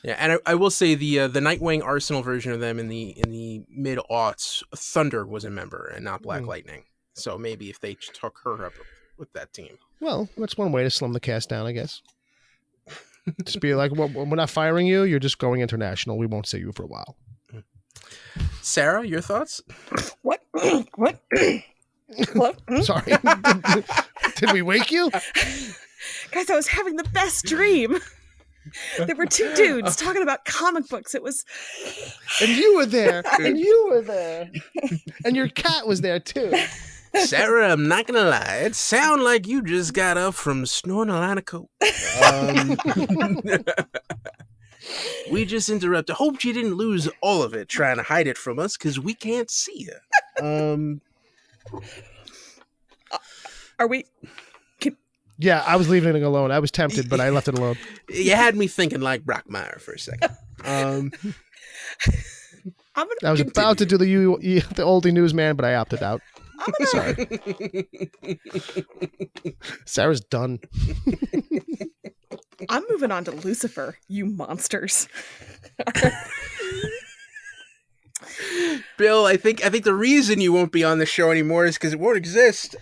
yeah, and I will say the Nightwing Arsenal version of them in the mid-aughts, Thunder was a member and not Black Lightning. So maybe if they took her up with that team. Well, that's one way to slim the cast down, I guess. Just be like, well, we're not firing you. You're just going international. We won't see you for a while. Sarah, your thoughts? What? Sorry. Did we wake you? Guys, I was having the best dream. There were two dudes talking about comic books. It was... And you were there. And your cat was there, too. Sarah, I'm not going to lie. It sounded like you just got up from snoring a line of coke. We just interrupted. Hope you didn't lose all of it trying to hide it from us, because we can't see you. Are we... Yeah, I was leaving it alone. I was tempted, but I left it alone. You had me thinking like Brockmire for a second. I was about to do the oldie newsman, but I opted out. Sorry. Sarah's done. I'm moving on to Lucifer, you monsters. Bill, I think the reason you won't be on the show anymore is because it won't exist.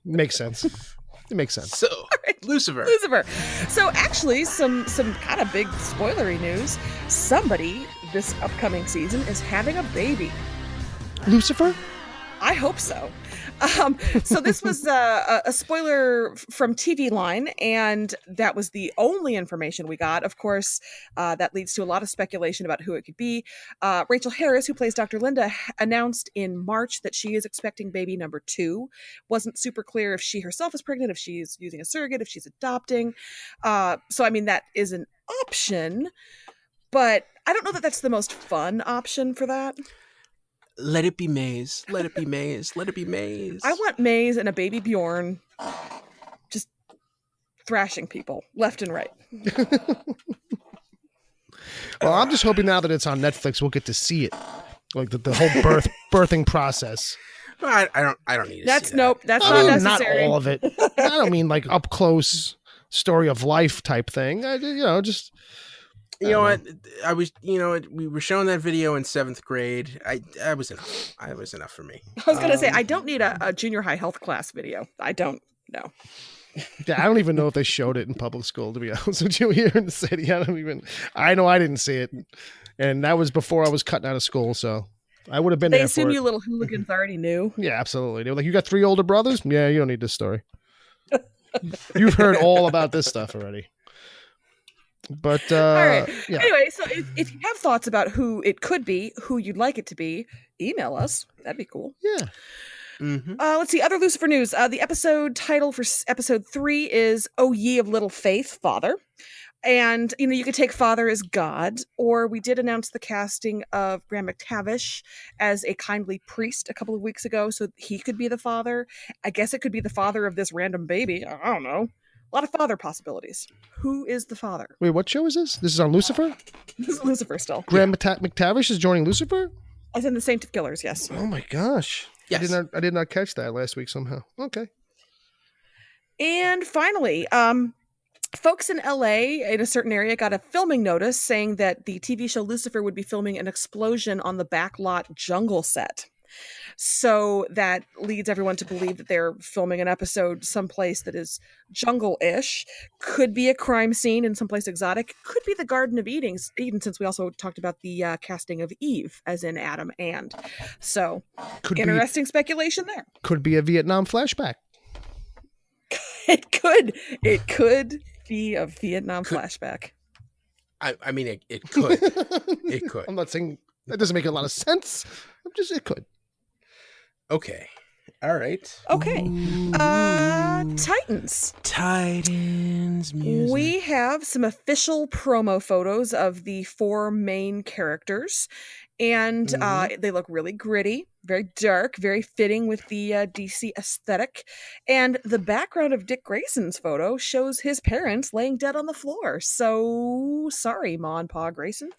Makes sense. It makes sense. So, right. Lucifer. So actually, some kind of big spoilery news. Somebody this upcoming season is having a baby. Lucifer? I hope so. So this was a spoiler from TV Line, and that was the only information we got. Of course, that leads to a lot of speculation about who it could be. Rachel Harris, who plays Dr. Linda, announced in March that she is expecting baby number 2. Wasn't super clear if she herself is pregnant, if she's using a surrogate, if she's adopting. So, I mean, that is an option, but I don't know that that's the most fun option for that. Let it be Maze. Let it be Maze. Let it be Maze. I want Maze and a baby Bjorn just thrashing people left and right. Well, I'm just hoping now that it's on Netflix, we'll get to see it. Like the whole birthing process. I don't need to That's see nope. that. That's not necessary. Not all of it. I don't mean like up close story of life type thing. Just. You know what? We were showing that video in 7th grade. I was enough. I was enough for me. I was gonna say I don't need a junior high health class video. I don't know. Yeah, I don't even know if they showed it in public school, to be honest with you, here in the city. I know I didn't see it. And that was before I was cutting out of school, so I would have been there for it. They assume you little hooligans already knew. Yeah, absolutely. They were like, you got 3 older brothers? Yeah, you don't need this story. You've heard all about this stuff already. But all right. Yeah. Anyway, so if you have thoughts about who it could be, who you'd like it to be, email us. That'd be cool. Yeah. Mm-hmm. Let's see, other Lucifer news. The episode title for episode 3 is "O Ye of Little Faith, Father." And, you could take Father as God, or we did announce the casting of Graham McTavish as a kindly priest a couple of weeks ago, so he could be the father. I guess it could be the father of this random baby. I don't know. A lot of father possibilities. Who is the father? Wait, what show is this? This is on Lucifer? This is Lucifer still. Graham McTavish is joining Lucifer? As in the Saint of Killers, yes. Oh my gosh. Yes. I did not catch that last week somehow. Okay. And finally, folks in LA in a certain area got a filming notice saying that the TV show Lucifer would be filming an explosion on the backlot jungle set. So that leads everyone to believe that they're filming an episode someplace that is jungle-ish. Could be a crime scene in someplace exotic. Could be the Garden of Eden, since we also talked about the casting of Eve, as in Adam and. So, interesting speculation there. Could be a Vietnam flashback. It could be a Vietnam flashback. I mean, it could. It could. I'm not saying that doesn't make a lot of sense. It could. Okay. All right. Okay. Titans music. We have some official promo photos of the 4 main characters, and they look really gritty, very dark, very fitting with the DC aesthetic. And the background of Dick Grayson's photo shows his parents laying dead on the floor. So sorry, Ma and Pa Grayson.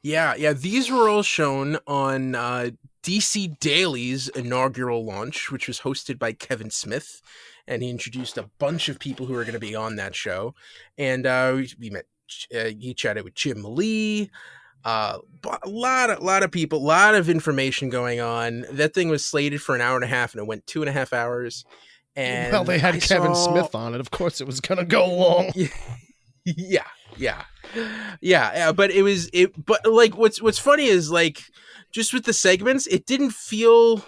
Yeah. These were all shown on DC Daily's inaugural launch, which was hosted by Kevin Smith, and he introduced a bunch of people who are going to be on that show. And we met. He chatted with Jim Lee. A lot of people, a lot of information going on. That thing was slated for an hour and a half, and it went 2.5 hours. And well, they had Kevin Smith on it. Of course, it was going to go long. Yeah. But But like, what's funny is like, just with the segments, it didn't feel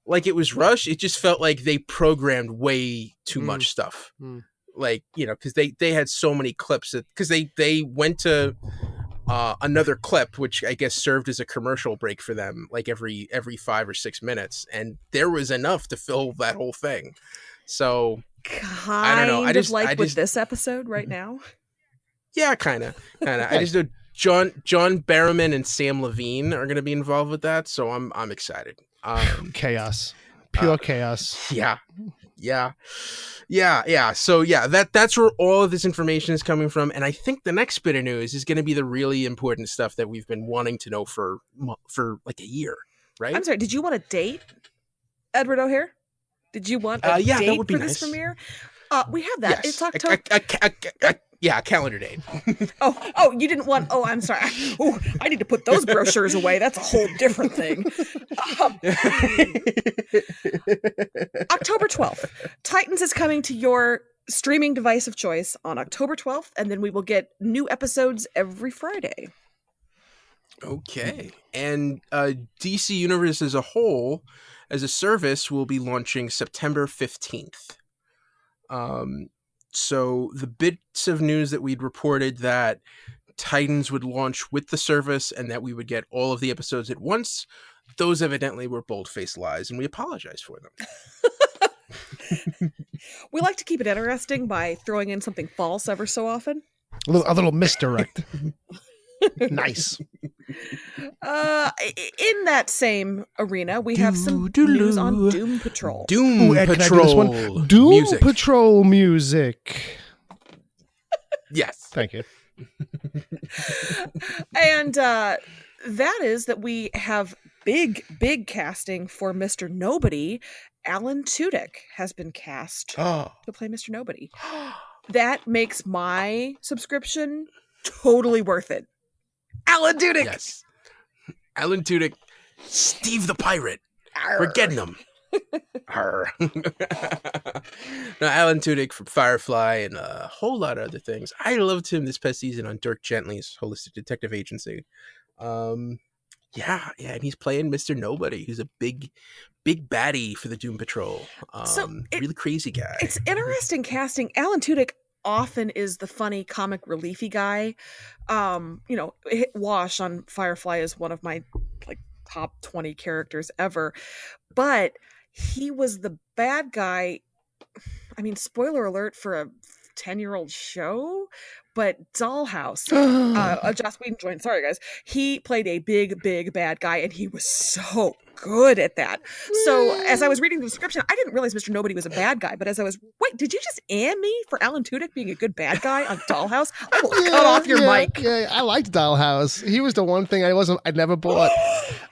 like it was rushed. It just felt like they programmed way too much stuff. Like, because they had so many clips because they went to another clip, which I guess served as a commercial break for them, like every 5 or 6 minutes, and there was enough to fill that whole thing. So I don't know. I just with this episode right now. Yeah, kind of. I just know John Barrowman and Sam Levine are going to be involved with that, so I'm excited. Chaos, pure chaos. Yeah. So that's where all of this information is coming from, and I think the next bit of news is going to be the really important stuff that we've been wanting to know for like a year, right? I'm sorry. Did you want a date, Edward O'Hare? Did you want a date that would be for nice. this premiere? We have that. Yes. It's October. Yeah, a calendar date. Oh, you didn't want. Oh, I'm sorry. Oh, I need to put those brochures away. That's a whole different thing. October 12th. Titans is coming to your streaming device of choice on October 12th, and then we will get new episodes every Friday. Okay. And DC Universe as a whole, as a service, will be launching September 15th. So the bits of news that we'd reported that Titans would launch with the service and that we would get all of the episodes at once, those evidently were bold-faced lies, and we apologize for them. We like to keep it interesting by throwing in something false ever so often. A little misdirect. Nice. In that same arena, we have some news on Doom Patrol. Doom Patrol. Doom music. Patrol music. Yes. Thank you. And that is that we have big casting for Mr. Nobody. Alan Tudyk has been cast to play Mr. Nobody. That makes my subscription totally worth it. Alan Tudyk. Yes. Alan Tudyk, Steve the Pirate. Arr. We're getting him. Arr. Now, Alan Tudyk from Firefly and a whole lot of other things. I loved him this past season on Dirk Gently's Holistic Detective Agency. Yeah, and he's playing Mr. Nobody. He's a big baddie for the Doom Patrol. Really crazy guy. It's interesting casting. Alan Tudyk often is the funny comic reliefy guy. Wash on Firefly is one of my top 20 characters ever, but he was the bad guy. I mean, spoiler alert for a 10-year-old show, but Dollhouse, Joss Whedon joined. Sorry, guys. He played a big bad guy, and he was so good at that. So as I was reading the description, I didn't realize Mr. Nobody was a bad guy, but as I was, wait, did you just and me for Alan Tudyk being a good bad guy on Dollhouse? I will cut off your mic. Yeah, I liked Dollhouse. He was the one thing I never bought.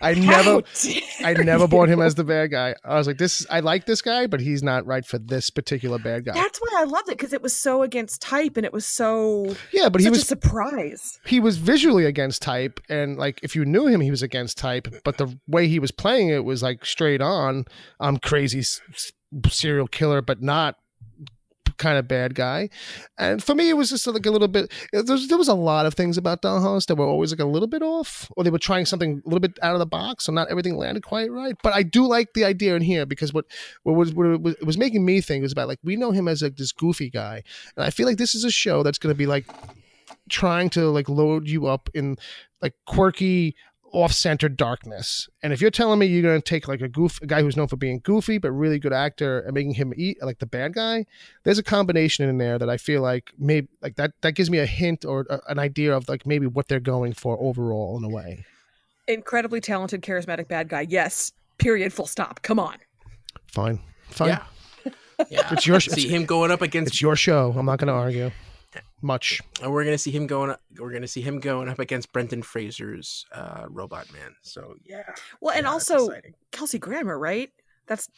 I never bought him as the bad guy. I was like, I like this guy, but he's not right for this particular bad guy. That's why I loved it, because it was so against type, and it was so but he was a surprise. He was visually against type, and if you knew him, he was against type. But the way he was playing it was straight on. I'm crazy serial killer, but not kind of bad guy. And for me, it was just a little bit. There was a lot of things about Dollhouse that were always a little bit off, or they were trying something a little bit out of the box, so not everything landed quite right. But I do like the idea in here, because what was making me think was about we know him as this goofy guy, and I feel like this is a show that's going to be trying to load you up in quirky, off-center darkness. And if you're telling me you're going to take a guy who's known for being goofy but really good actor and making him eat the bad guy, there's a combination in there that I feel maybe that gives me a hint or an idea of maybe what they're going for overall in a way. Incredibly talented, charismatic bad guy. Yes. Period. Full stop. Come on. Fine. Yeah. It's your see him going up against. It's your show. I'm not going to argue much. And we're gonna see him going up against Brendan Fraser's Robot Man. So yeah. Well, and also Kelsey Grammer, right? That's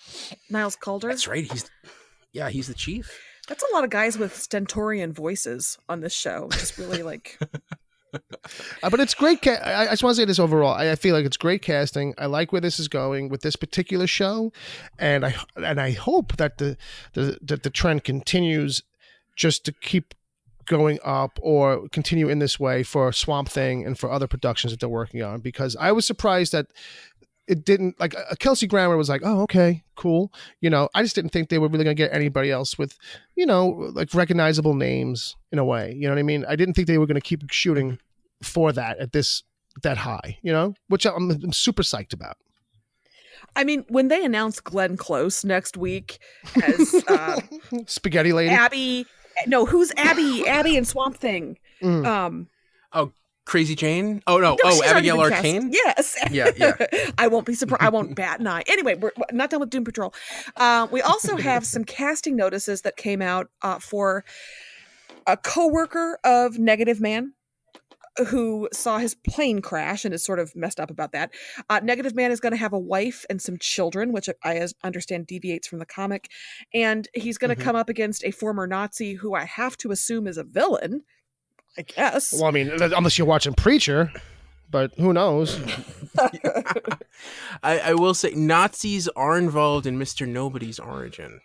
Niles Calder. That's right. He's the chief. That's a lot of guys with stentorian voices on this show. Just really but it's great. I just want to say this overall. I feel like it's great casting. I like where this is going with this particular show, and I hope that the trend continues, just to keep going up or continue in this way for Swamp Thing and for other productions that they're working on. Because I was surprised that it didn't Kelsey Grammer was oh, okay, cool. I just didn't think they were really going to get anybody else with, recognizable names in a way. You know what I mean? I didn't think they were going to keep shooting for that at that high, which I'm super psyched about. I mean, when they announced Glenn Close next week as Spaghetti Lady, Abby. No, who's Abby? Abby and Swamp Thing. Crazy Jane? Oh, no. Abigail Arcane? Yes. Yeah. I won't be surprised. I won't bat an eye. Anyway, we're not done with Doom Patrol. We also have some casting notices that came out for a co-worker of Negative Man, who saw his plane crash and is sort of messed up about that. Negative Man is going to have a wife and some children, which I understand deviates from the comic. And he's going to come up against a former Nazi who I have to assume is a villain, I guess. Well, I mean, unless you're watching Preacher, but who knows? I will say Nazis are involved in Mr. Nobody's origin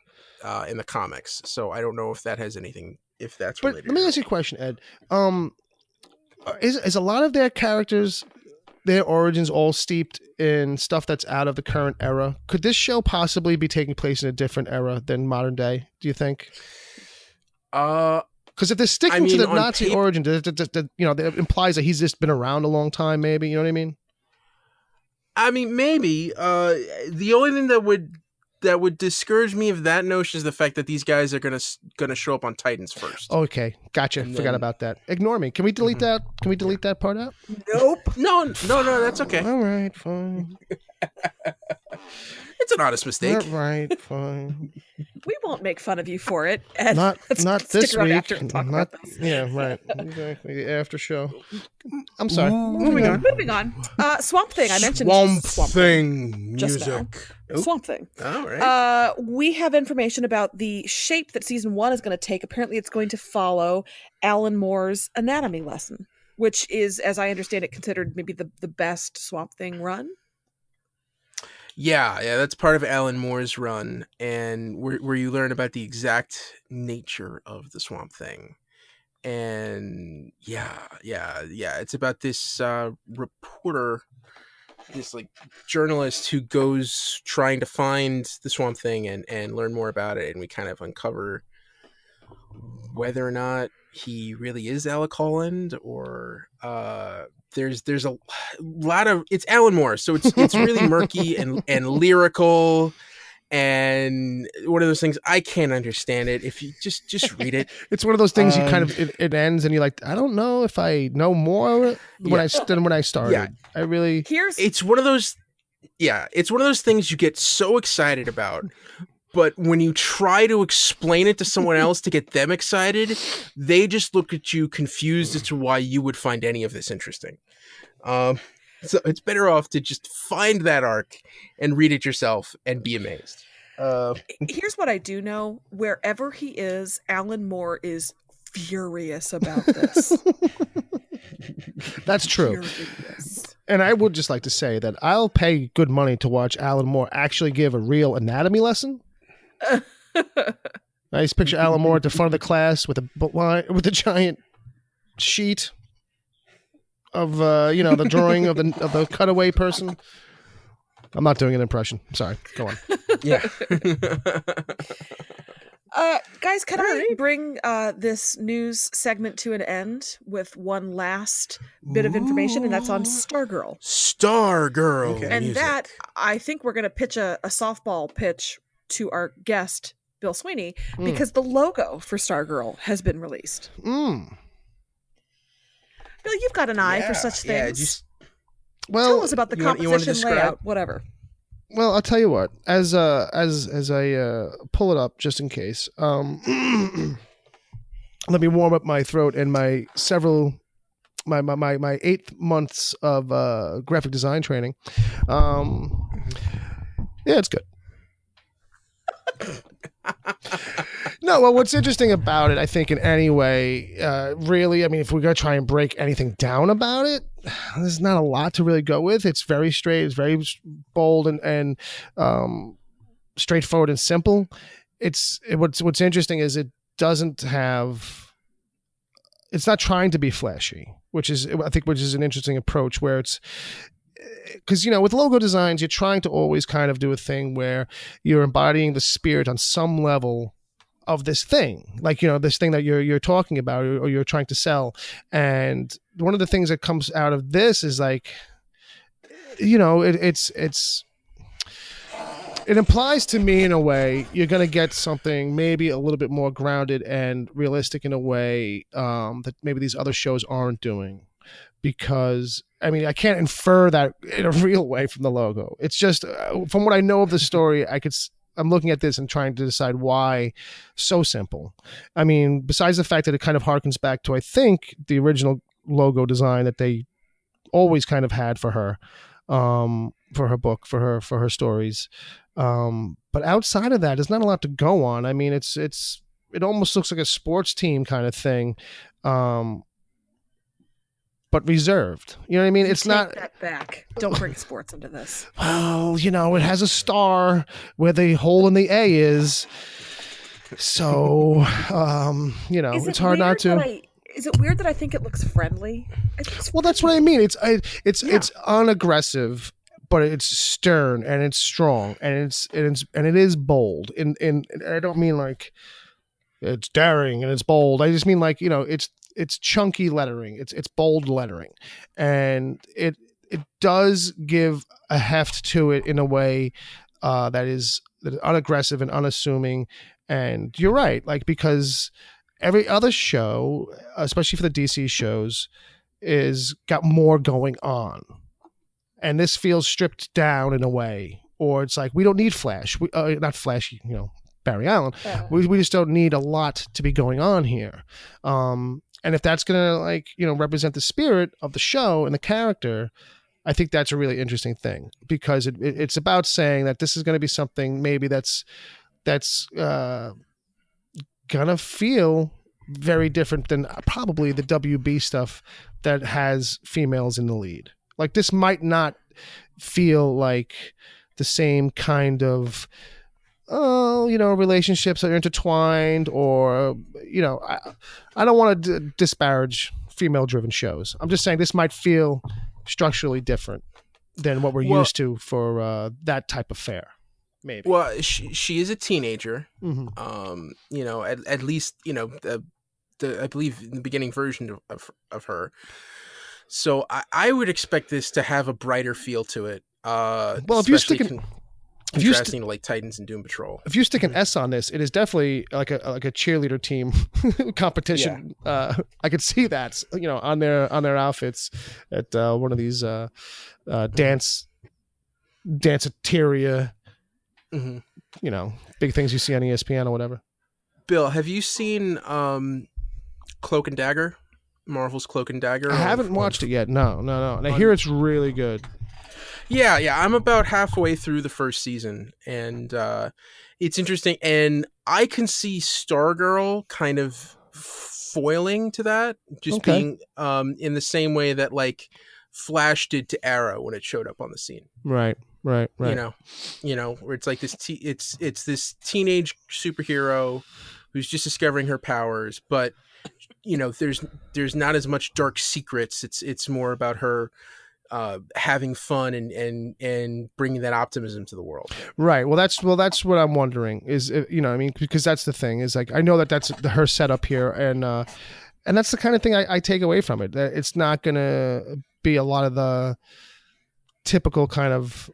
in the comics. So I don't know if that has anything, if that's related. Let me ask you a question, Ed. Is a lot of their characters their origins all steeped in stuff that's out of the current era. Could this show possibly be taking place in a different era than modern day, do you think? Because if they're sticking to the Nazi origin, that implies that he's just been around a long time, maybe. You know what I mean? I mean, maybe. The only thing that would discourage me of that notion is the fact that these guys are gonna show up on Titans first. Okay, gotcha. Forgot about that. Ignore me. Can we delete that? Can we delete that part out? Nope. No, that's okay. All right, fine. It's an honest mistake. All right, fine. We won't make fun of you for it. And not this week. After and talk about this. Yeah, right. Exactly. The after show. I'm sorry. Moving on. Swamp Thing. I mentioned Swamp Thing music. Swamp Thing. All right. We have information about the shape that season 1 is going to take. Apparently, it's going to follow Alan Moore's anatomy lesson, which is, as I understand it, considered maybe the best Swamp Thing run. Yeah, that's part of Alan Moore's run, and where you learn about the exact nature of the Swamp Thing. And yeah, it's about this reporter, this like journalist who goes trying to find the Swamp Thing and learn more about it, and we kind of uncover whether or not he really is Alec Holland, or there's a lot of, it's Alan Moore, so it's really murky and lyrical, and one of those things I can't understand it. If you just read it, it's one of those things you kind of it ends and you're like, I don't know if I know more when I started. Yeah. I really it's one of those things you get so excited about. But when you try to explain it to someone else to get them excited, they just look at you confused as to why you would find any of this interesting. So it's better off to just find that arc and read it yourself and be amazed. Here's what I do know. Wherever he is, Alan Moore is furious about this. That's true. Furious. And I would just like to say that I'll pay good money to watch Alan Moore actually give a real anatomy lesson. Nice picture Alan Moore at the front of the class with a giant sheet of the drawing of the cutaway person. I'm not doing an impression. Sorry. Go on. Yeah. Guys, can I bring this news segment to an end with one last bit of information, and that's on Stargirl. Stargirl. Okay. And music. That, I think we're going to pitch a softball pitch to our guest, Bill Sweeney, because the logo for Stargirl has been released. Bill, you've got an eye for such things. Tell us about the composition, layout, whatever. Well, I'll tell you what. As I pull it up just in case, let me warm up my throat and my 8 months of graphic design training. Yeah, it's good. No, well, what's interesting about it, I think, in any way, really, I mean, if we're going to try and break anything down about it, there's not a lot to really go with. It's very straight, it's very bold and straightforward and simple. What's interesting is it doesn't have, it's not trying to be flashy, which is an interesting approach, where it's, because, with logo designs, you're trying to always kind of do a thing where you're embodying the spirit on some level of this thing, like, this thing that you're talking about or you're trying to sell. And one of the things that comes out of this is like, it implies to me, in a way, you're going to get something maybe a little bit more grounded and realistic in a way that maybe these other shows aren't doing. Because, I mean, I can't infer that in a real way from the logo. It's just, from what I know of the story, I'm looking at this and trying to decide why so simple. I mean, besides the fact that it kind of harkens back to, I think, the original logo design that they always kind of had for her book, for her stories. But outside of that, there's not a lot to go on. I mean, it almost looks like a sports team kind of thing. But reserved. You know what I mean? It's not. Take that back. Don't bring sports into this. Well, it has a star where the hole in the A is. So, it's hard not to. Is it weird that I think it looks friendly? Well, that's what I mean. It's unaggressive, but it's stern and it's strong and it is bold. And I don't mean like it's daring and it's bold. I just mean like, it's chunky lettering. It's bold lettering, and it does give a heft to it in a way that is unaggressive and unassuming. And you're right, like, because every other show, especially for the DC shows, is got more going on, and this feels stripped down in a way. Or it's like, we don't need Flash, not Flash, Barry Allen. We just don't need a lot to be going on here. And if that's gonna represent the spirit of the show and the character, I think that's a really interesting thing, because it's about saying that this is going to be something maybe that's gonna feel very different than probably the WB stuff that has females in the lead. Like, this might not feel like the same kind of relationships that are intertwined, or I don't want to disparage female driven shows. I'm just saying this might feel structurally different than what we're used to for that type of fare. Maybe. Well, she is a teenager. Mm-hmm. At least I believe in the beginning version of her. So I would expect this to have a brighter feel to it. Well, if you stick contrasting to like Titans and Doom Patrol. If you stick an S on this, it is definitely like a cheerleader team competition. Yeah. I could see that on their outfits at one of these danceteria. Mm-hmm. Big things you see on ESPN or whatever. Bill, have you seen Cloak and Dagger? Marvel's Cloak and Dagger? I haven't watched it yet. No. And I hear it's really good. Yeah. I'm about halfway through the first season, and it's interesting. And I can see Stargirl kind of foiling to that, just being in the same way that like Flash did to Arrow when it showed up on the scene. Right. Where it's like this it's this teenage superhero who's just discovering her powers, but there's not as much dark secrets. It's more about her having fun and bringing that optimism to the world. Right. Well, that's what I'm wondering is, because that's the thing is, like, I know that's her setup here, and that's the kind of thing I take away from it. That it's not going to be a lot of the typical kind of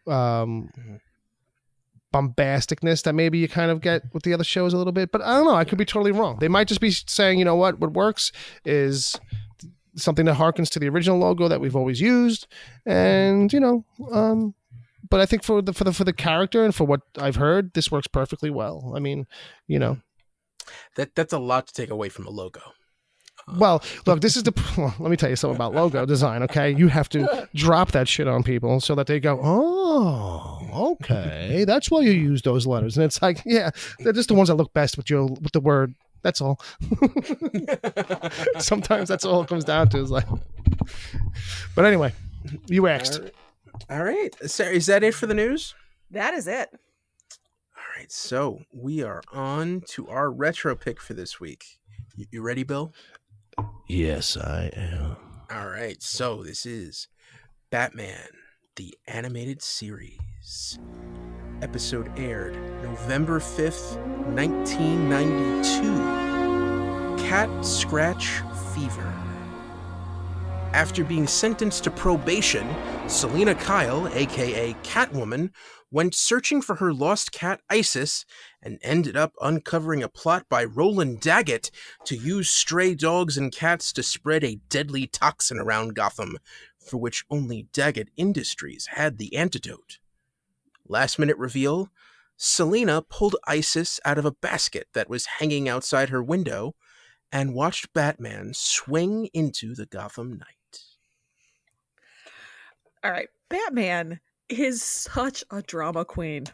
bombasticness that maybe you kind of get with the other shows a little bit, but I don't know. I could be totally wrong. They might just be saying, what works is something that harkens to the original logo that we've always used, and but I think for the character and for what I've heard, this works perfectly well. I mean, that's a lot to take away from a logo. Well, look, let me tell you something about logo design, okay? You have to drop that shit on people so that they go, oh, okay, that's why you use those letters. And it's like, yeah, they're just the ones that look best with the word. That's all. Sometimes that's all it comes down to, is like. But anyway, you asked. All right. Sarah, is that it for the news? That is it. All right. So we are on to our retro pick for this week. You ready, Bill? Yes, I am. All right. So this is Batman, the animated series. Episode aired November 5th, 1992. Cat Scratch Fever. After being sentenced to probation, Selina Kyle, aka Catwoman, went searching for her lost cat Isis and ended up uncovering a plot by Roland Daggett to use stray dogs and cats to spread a deadly toxin around Gotham, for which only Daggett Industries had the antidote. Last minute reveal, Selina pulled Isis out of a basket that was hanging outside her window and watched Batman swing into the Gotham night. All right, Batman is such a drama queen.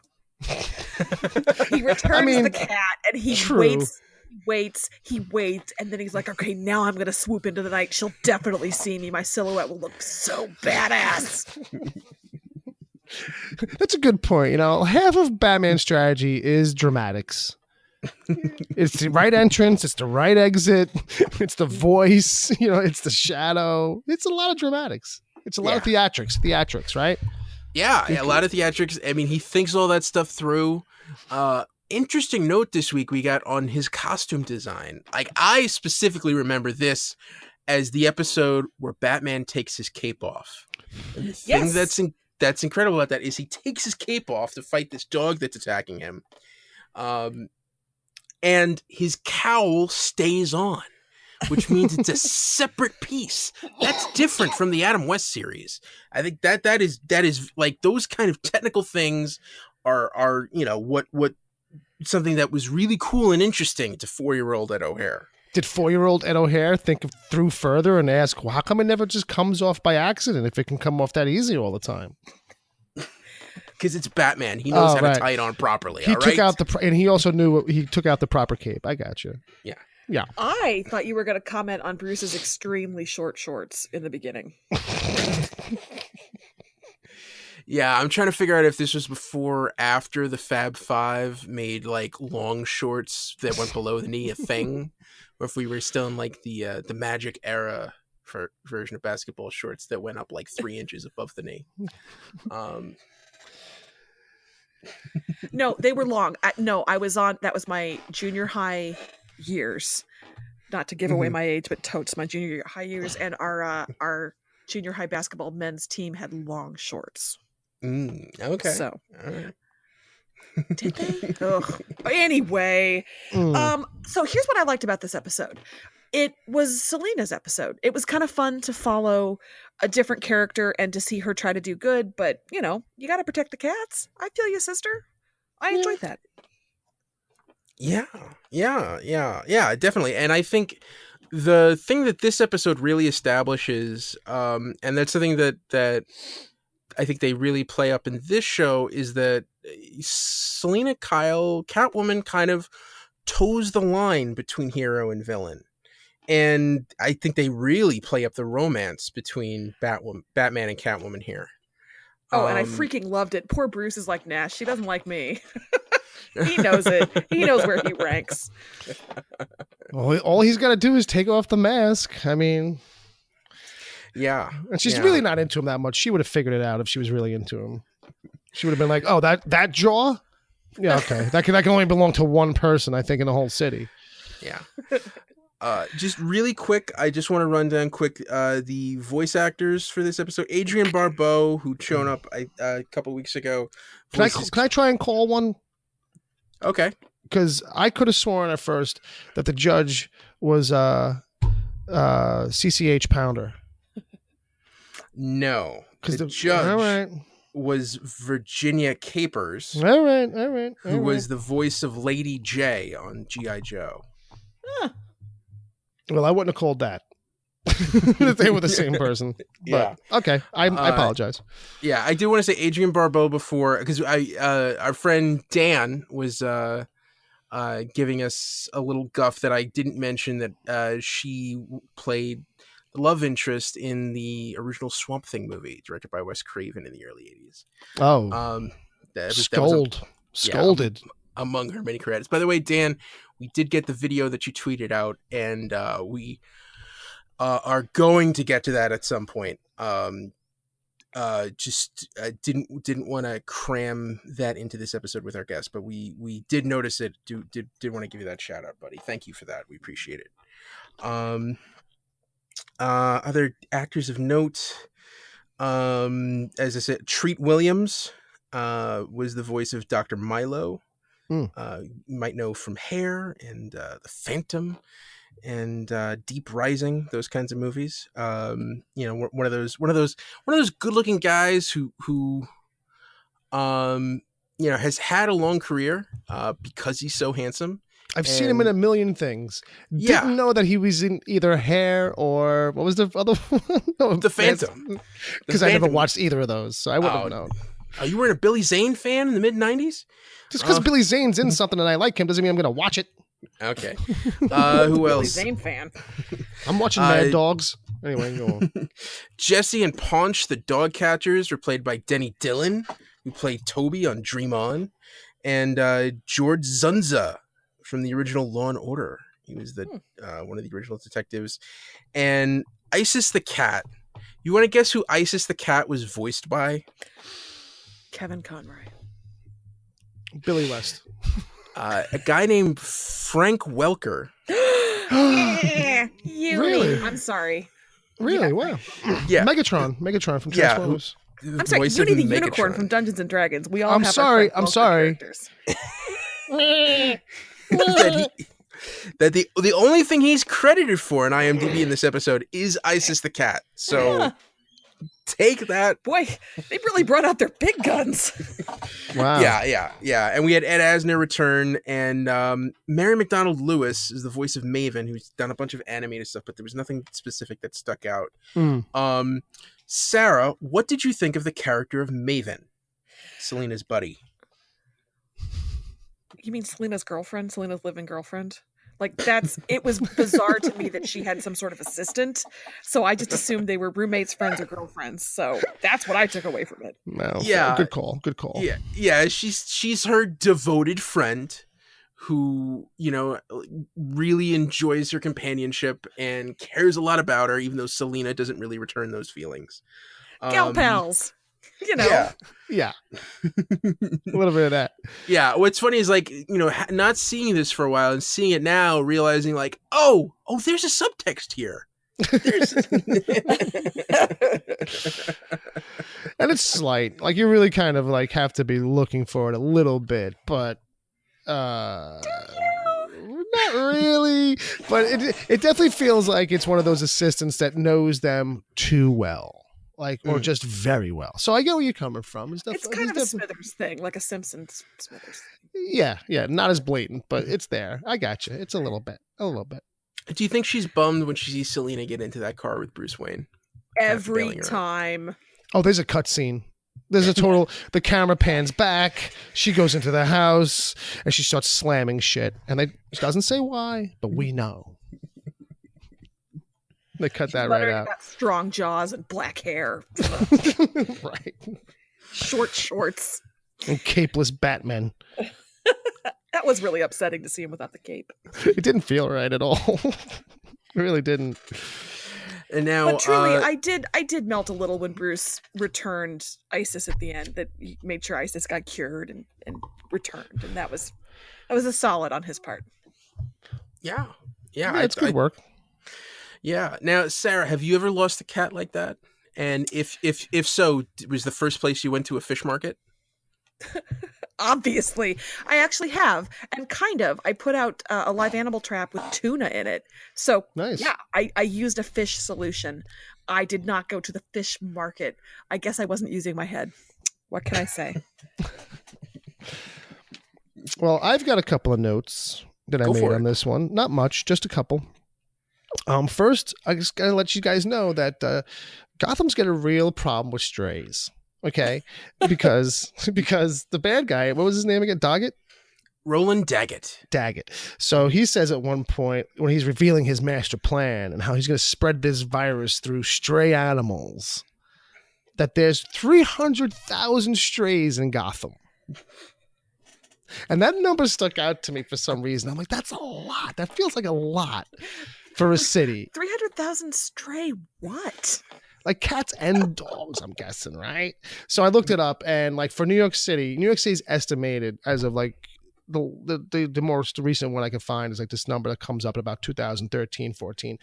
He returns the cat and he waits, and then he's like, okay, now I'm going to swoop into the night. She'll definitely see me. My silhouette will look so badass. That's a good point. Half of Batman's strategy is dramatics. It's the right entrance. It's the right exit. It's the voice. It's the shadow. It's a lot of dramatics. It's a lot of theatrics, right? Yeah, a lot of theatrics. I mean, he thinks all that stuff through. Interesting note this week we got on his costume design. Like, I specifically remember this as the episode where Batman takes his cape off. And the thing that's incredible about that is he takes his cape off to fight this dog that's attacking him. And his cowl stays on, which means it's a separate piece. That's different from the Adam West series. I think that is like, those kind of technical things are what something that was really cool and interesting to 4-year-old Ed O'Hare. Did 4-year-old Ed O'Hare think through further and ask, well, how come it never just comes off by accident if it can come off that easy all the time? Because it's Batman. He knows how to tie it on properly. He took out and he also knew he took out the proper cape. I got you. Yeah. I thought you were going to comment on Bruce's extremely short shorts in the beginning. Yeah, I'm trying to figure out if this was before or after the Fab Five made like long shorts that went below the knee a thing, or if we were still in like the Magic era for version of basketball shorts that went up like 3 inches above the knee. No, they were long. That was my junior high years. Not to give away my age, but totes my junior high years, and our junior high basketball men's team had long shorts. Okay. So, all right. Did they? Ugh. Anyway, so here's what I liked about this episode. It was Selena's episode. It was kind of fun to follow a different character and to see her try to do good, but you got to protect the cats. I feel you, sister. I enjoyed that. Yeah, definitely. And I think the thing that this episode really establishes, and that's something that I think they really play up in this show, is that Selena Kyle, Catwoman, kind of toes the line between hero and villain. And I think they really play up the romance between Batman and Catwoman here. Oh, and I freaking loved it. Poor Bruce is like, nah, she doesn't like me. He knows it. He knows where he ranks. Well, all he's got to do is take off the mask. I mean... Yeah. And she's really not into him that much. She would have figured it out if she was really into him. She would have been like, oh, that jaw? Yeah, okay. That can only belong to one person, I think, in the whole city. Yeah. Just really quick, I just want to run down quick the voice actors for this episode. Adrienne Barbeau, who shown up a couple weeks ago. Can I try and call one? Okay. Because I could have sworn at first that the judge was CCH Pounder. No. Because the judge was Virginia Capers. All right. Who was the voice of Lady J on G.I. Joe. Huh. Well, I wouldn't have called that. They were the same person. But, okay. I apologize. Yeah, I do want to say Adrienne Barbeau before, because our friend Dan was giving us a little guff that I didn't mention, that she played the love interest in the original Swamp Thing movie directed by Wes Craven in the early 80s. Oh. Scolded. Among her many credits. By the way, Dan, we did get the video that you tweeted out, and we are going to get to that at some point. Didn't want to cram that into this episode with our guest, but we did notice it. Did want to give you that shout out, buddy. Thank you for that. We appreciate it. Other actors of note, as I said, Treat Williams was the voice of Dr. Milo. You might know from Hair and The Phantom and Deep Rising, those kinds of movies. One of those good-looking guys who has had a long career because he's so handsome. I've seen him in a million things. Didn't know that he was in either Hair or what was the other one? No, The Phantom. Because I never watched either of those, so I wouldn't have known. Oh, you weren't a Billy Zane fan in the mid-90s? Just because Billy Zane's in something and I like him doesn't mean I'm going to watch it. Okay. Who else? Billy Zane fan. I'm watching Mad Dogs. Anyway, go on. Jesse and Paunch, the dog catchers, were played by Denny Dillon, who played Toby on Dream On. And George Zunza from the original Law and Order. He was the one of the original detectives. And Isis the cat. You want to guess who Isis the cat was voiced by? Kevin Conroy. Billy West. A guy named Frank Welker. Really? I'm sorry. Really? Yeah. Wow. Yeah. Megatron from Transformers. I'm sorry, Woody the Unicorn from Dungeons and Dragons. We all I'm have sorry. our I'm sorry. characters. that the only thing he's credited for in IMDb in this episode is Isis the cat. So take that. Boy, they really brought out their big guns. Wow. Yeah. And we had Ed Asner return, and Mary McDonald Lewis is the voice of Maven, who's done a bunch of animated stuff, but there was nothing specific that stuck out. Sarah, what did you think of the character of Maven, Selena's buddy? You mean Selena's girlfriend? Selena's living girlfriend? Like, it was bizarre to me that she had some sort of assistant. So I just assumed they were roommates, friends, or girlfriends. So that's what I took away from it. No, yeah. Good call. Yeah. She's her devoted friend who, really enjoys her companionship and cares a lot about her, even though Selena doesn't really return those feelings. Gal pals. Yeah. A little bit of that. Yeah. What's funny is not seeing this for a while and seeing it now, realizing oh, there's a subtext here. And it's slight. Like, you really kind of have to be looking for it a little bit, but not really. But it definitely feels like it's one of those assistants that knows them too well. Or just very well. So I get where you're coming from. It's kind of a Smithers thing, like a Simpsons Smithers thing. Yeah. Not as blatant, but it's there. I got you. It's a little bit. Do you think she's bummed when she sees Selena get into that car with Bruce Wayne? Every time. Oh, there's a cutscene. There's a total. The camera pans back. She goes into the house and she starts slamming shit. And she doesn't say why, but we know. They cut that right out. Got strong jaws and black hair. Right. Short shorts. And capeless Batman. That was really upsetting to see him without the cape. It didn't feel right at all. It really didn't. And now, but truly, I did melt a little when Bruce returned Isis at the end. That he made sure Isis got cured and returned, and that was a solid on his part. Yeah, it's good work. Yeah. Now, Sarah, have you ever lost a cat like that? And if so, was the first place you went to a fish market? Obviously, I actually have, and kind of. I put out a live animal trap with tuna in it. So nice. Yeah, I used a fish solution. I did not go to the fish market. I guess I wasn't using my head. What can I say? Well, I've got a couple of notes that I made on this one. Not much, just a couple. First, I just gotta let you guys know that Gotham's got a real problem with strays. Okay, because the bad guy, what was his name again? Doggett? Roland Daggett. So he says at one point when he's revealing his master plan and how he's going to spread this virus through stray animals, that there's 300,000 strays in Gotham. And that number stuck out to me for some reason. I'm like, that's a lot. That feels like a lot for a city. 300,000 stray what? Like cats and dogs, I'm guessing, right? So I looked it up, and for New York City's estimated as of the most recent one I can find is this number that comes up at about 2013, 14,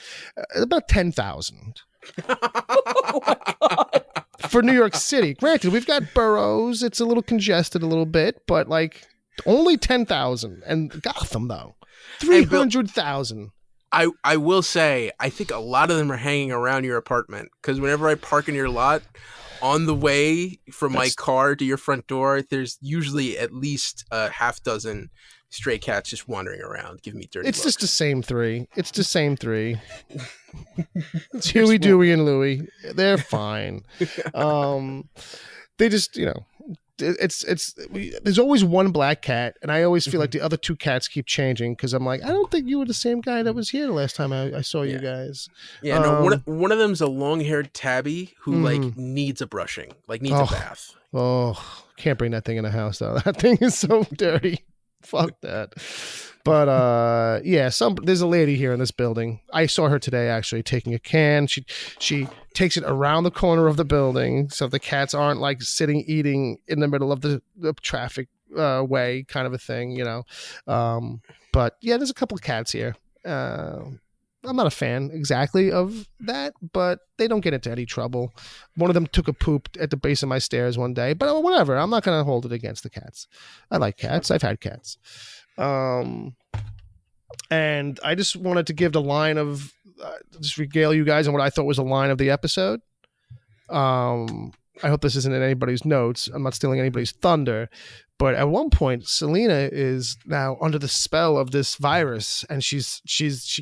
about 10,000. Oh my God. For New York City. Granted, we've got boroughs. It's a little congested a little bit, but only 10,000. And Gotham, though, 300,000. I will say, I think a lot of them are hanging around your apartment, because whenever I park in your lot, on the way from my car to your front door, there's usually at least a half dozen stray cats just wandering around, giving me dirty looks. Just the same three. It's Huey, Dewey, and Louie. They're fine. They just, there's always one black cat, and I always feel like the other two cats keep changing, because I'm like, I don't think you were the same guy that was here the last time I saw you guys. Yeah, no, one of them's a long-haired tabby who needs a brushing, needs a bath. Oh, can't bring that thing in the house though. That thing is so dirty. Fuck that. But yeah, there's a lady here in this building. I saw her today actually taking a can. She takes it around the corner of the building so the cats aren't like sitting eating in the middle of the traffic way, kind of a thing, But yeah, there's a couple of cats here. I'm not a fan exactly of that, but they don't get into any trouble. One of them took a poop at the base of my stairs one day, but whatever. I'm not going to hold it against the cats. I like cats. I've had cats. And I just wanted to give the line of, just regale you guys on what I thought was a line of the episode. I hope this isn't in anybody's notes. I'm not stealing anybody's thunder. But at one point, Selena is now under the spell of this virus, and she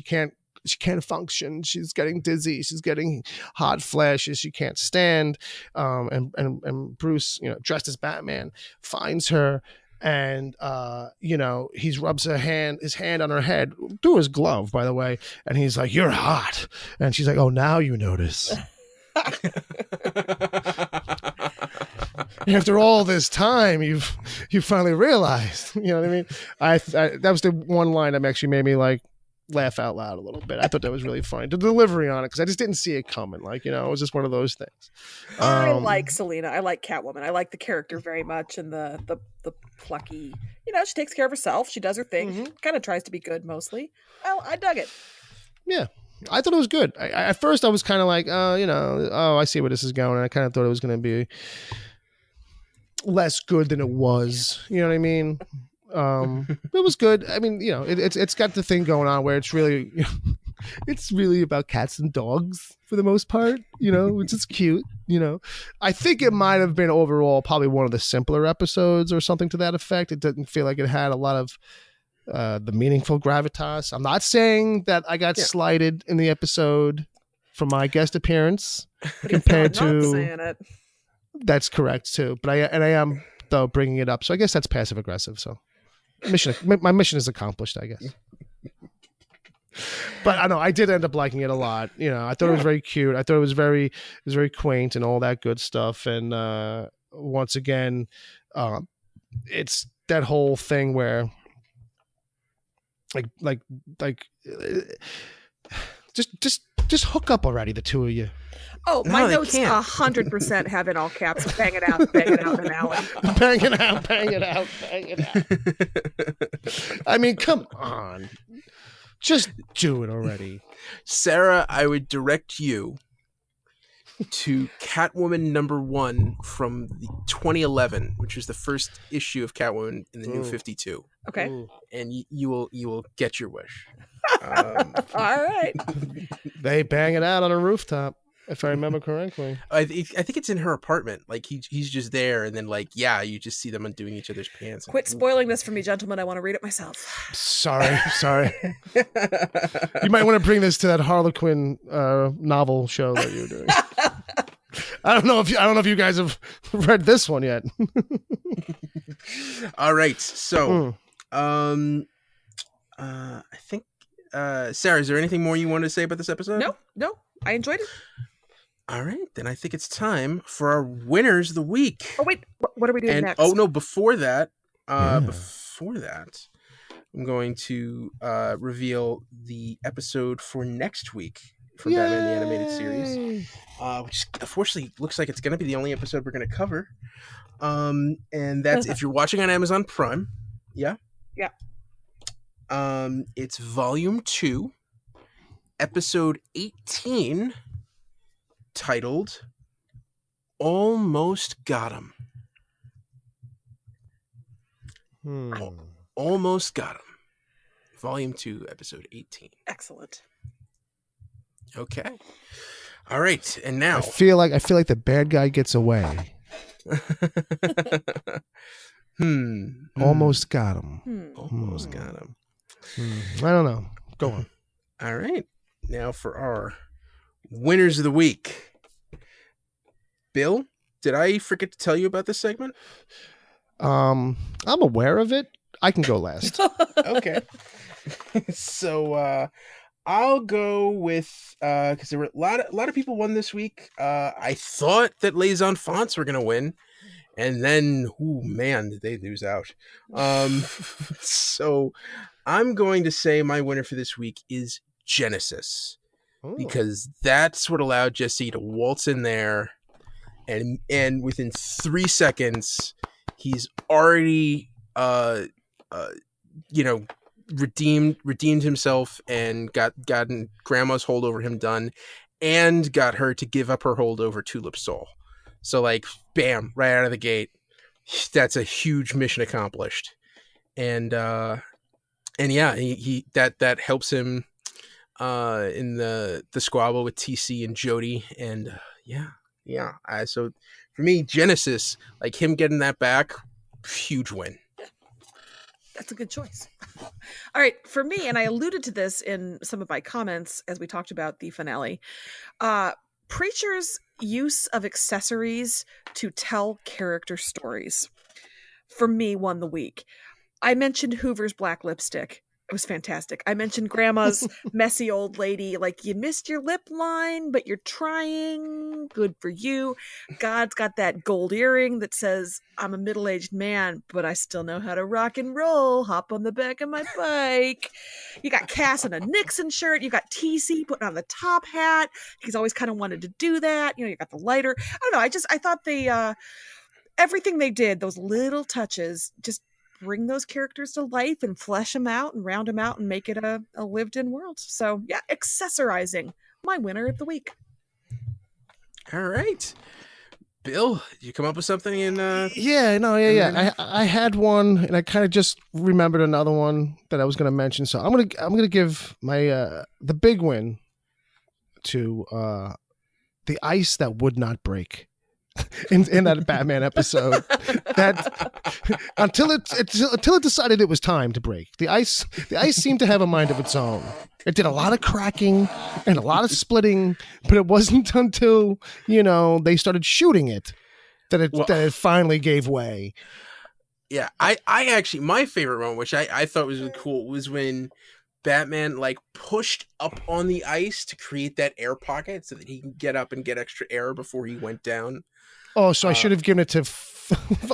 can't function. She's getting dizzy. She's getting hot flashes. She can't stand. And Bruce, dressed as Batman, finds her, and he rubs his hand on her head through his glove, by the way, and he's like, "You're hot," and she's like, "Oh, now you notice." After all this time, you finally realized. You know what I mean? I that was the one line that actually made me like laugh out loud a little bit. I thought that was really funny. The delivery on it, because I just didn't see it coming. Like, it was just one of those things. I like Selena. I like Catwoman. I like the character very much, and the plucky. She takes care of herself. She does her thing. Mm-hmm. Kind of tries to be good mostly. I dug it. Yeah. I thought it was good. At first, I was kind of like, I see where this is going. I kind of thought it was going to be less good than it was. You know what I mean? It was good. I mean, it's got the thing going on where it's really, it's really about cats and dogs for the most part. Which is cute. I think it might have been overall probably one of the simpler episodes or something to that effect. It didn't feel like it had a lot of the meaningful gravitas. I'm not saying that I got slighted in the episode for my guest appearance compared to. Saying it. That's correct too, but I am though bringing it up, so I guess that's passive aggressive. So my mission is accomplished, I guess. But I know I did end up liking it a lot. I thought it was very cute. I thought it was very quaint and all that good stuff. And once again, it's that whole thing where. Like, just hook up already, the two of you. Oh, my notes 100% have in all caps. Bang it out in an alley. Bang it out. I mean, come on, just do it already, Sarah. I would direct you to Catwoman #1 from the 2011, which was the first issue of Catwoman in the New 52. Okay. And you will get your wish. All right. They bang it out on a rooftop, if I remember correctly. I think it's in her apartment. Like he's just there, and then you just see them undoing each other's pants. Quit spoiling this for me, gentlemen. I want to read it myself. Sorry. You might want to bring this to that Harlequin novel show that you're doing. I don't know if you guys have read this one yet. All right, so I think Sarah, is there anything more you wanted to say about this episode? No, I enjoyed it. All right, then I think it's time for our winners of the week. Oh wait, what are we doing next? Oh no, before that, I'm going to reveal the episode for next week for Batman the Animated Series, which unfortunately looks like it's going to be the only episode we're going to cover. And that's if you're watching on Amazon Prime. Yeah. It's Volume 2, Episode 18, titled Almost Got Him. Almost Got Him. Volume 2, Episode 18. Excellent. Okay. All right. And now I feel like the bad guy gets away. Almost got him. Almost got him. I don't know. Go on. All right. Now for our winners of the week. Bill, did I forget to tell you about this segment? I'm aware of it. I can go last. Okay. So I'll go with because there were a lot of people won this week. I thought that Les Enfants were gonna win, and then did they lose out? So I'm going to say my winner for this week is Genesis. Because that's what allowed Jesse to waltz in there, and within 3 seconds, he's already redeemed himself and gotten Grandma's hold over him done, and got her to give up her hold over Tulip's soul. So like, bam, right out of the gate, that's a huge mission accomplished, and yeah, he that helps him in the squabble with TC and Jody, and so for me, Genesis, like him getting that back, huge win. That's a good choice. All right, for me, and I alluded to this in some of my comments as we talked about the finale, Preacher's use of accessories to tell character stories, for me, won the week. I mentioned Hoover's black lipstick. It was fantastic. I mentioned Grandma's messy old lady, like, you missed your lip line, but you're trying. Good for you. God's got that gold earring that says, I'm a middle-aged man, but I still know how to rock and roll. Hop on the back of my bike. You got Cass in a Nixon shirt. You got TC putting on the top hat. He's always kind of wanted to do that. You got the lighter. I don't know. I thought they, everything they did, those little touches, just bring those characters to life and flesh them out and round them out and make it a lived-in world. So yeah, accessorizing, my winner of the week. All right, Bill, did you come up with something in? Yeah. I had one, and I kind of just remembered another one that I was going to mention. So I'm gonna give my the big win to the ice that would not break. in that Batman episode, that until it decided it was time to break, the ice seemed to have a mind of its own. It did a lot of cracking and a lot of splitting, but it wasn't until they started shooting it that it finally gave way. Yeah, I actually, my favorite one, which I thought was really cool, was when Batman like pushed up on the ice to create that air pocket so that he can get up and get extra air before he went down. Oh, so I should have given it to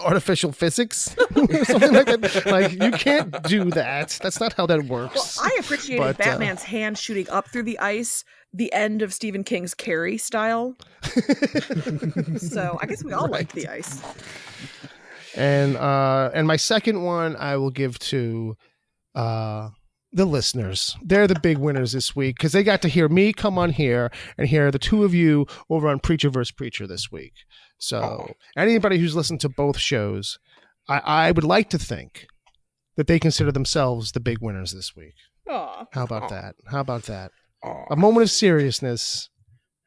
artificial physics or something like that. Like, you can't do that. That's not how that works. Well, I appreciated Batman's hand shooting up through the ice, the end of Stephen King's Carrie style. So I guess we all like the ice. And my second one I will give to the listeners. They're the big winners this week because they got to hear me come on here and hear the two of you over on Preacher&nbsp Preacher this week. So anybody who's listened to both shows, I would like to think that they consider themselves the big winners this week. Aww. How about that? A moment of seriousness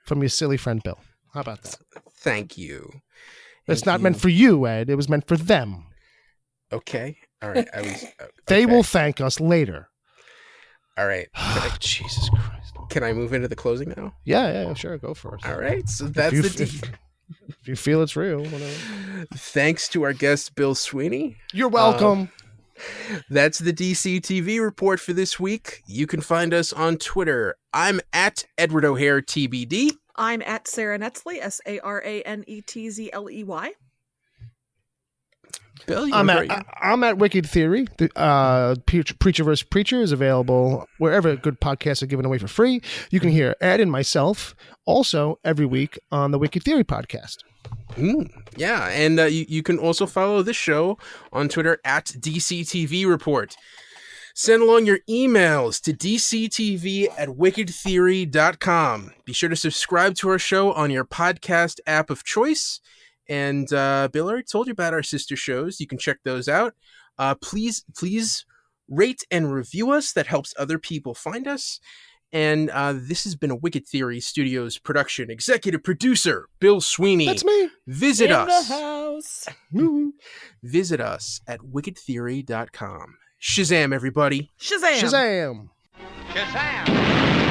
from your silly friend Bill. How about that? Thank you. It's not meant for you, Ed. It was meant for them. Okay. All right. They will thank us later. All right. Jesus Christ. Can I move into the closing now? Yeah, sure. Go first. All right. So that's if you feel it's real, whatever. Thanks to our guest, Bill Sweeney. You're welcome. That's the DC TV report for this week. You can find us on Twitter. I'm at Edward O'Hare TBD. I'm at Sara Netzley, SARANETZLEY. Bill, I'm at Wicked Theory. Preacher&nbsp Preacher is available wherever good podcasts are given away for free. You can hear Ed and myself also every week on the Wicked Theory podcast. Yeah, and you can also follow this show on Twitter at DCTV Report. Send along your emails to dctv@wickedtheory.com. Be sure to subscribe to our show on your podcast app of choice. And Bill already told you about our sister shows. You can check those out. Please rate and review us. That helps other people find us. And this has been a Wicked Theory Studios production. Executive producer, Bill Sweeney. That's me. Visit us. The house. Visit us at wickedtheory.com. Shazam, everybody. Shazam. Shazam. Shazam.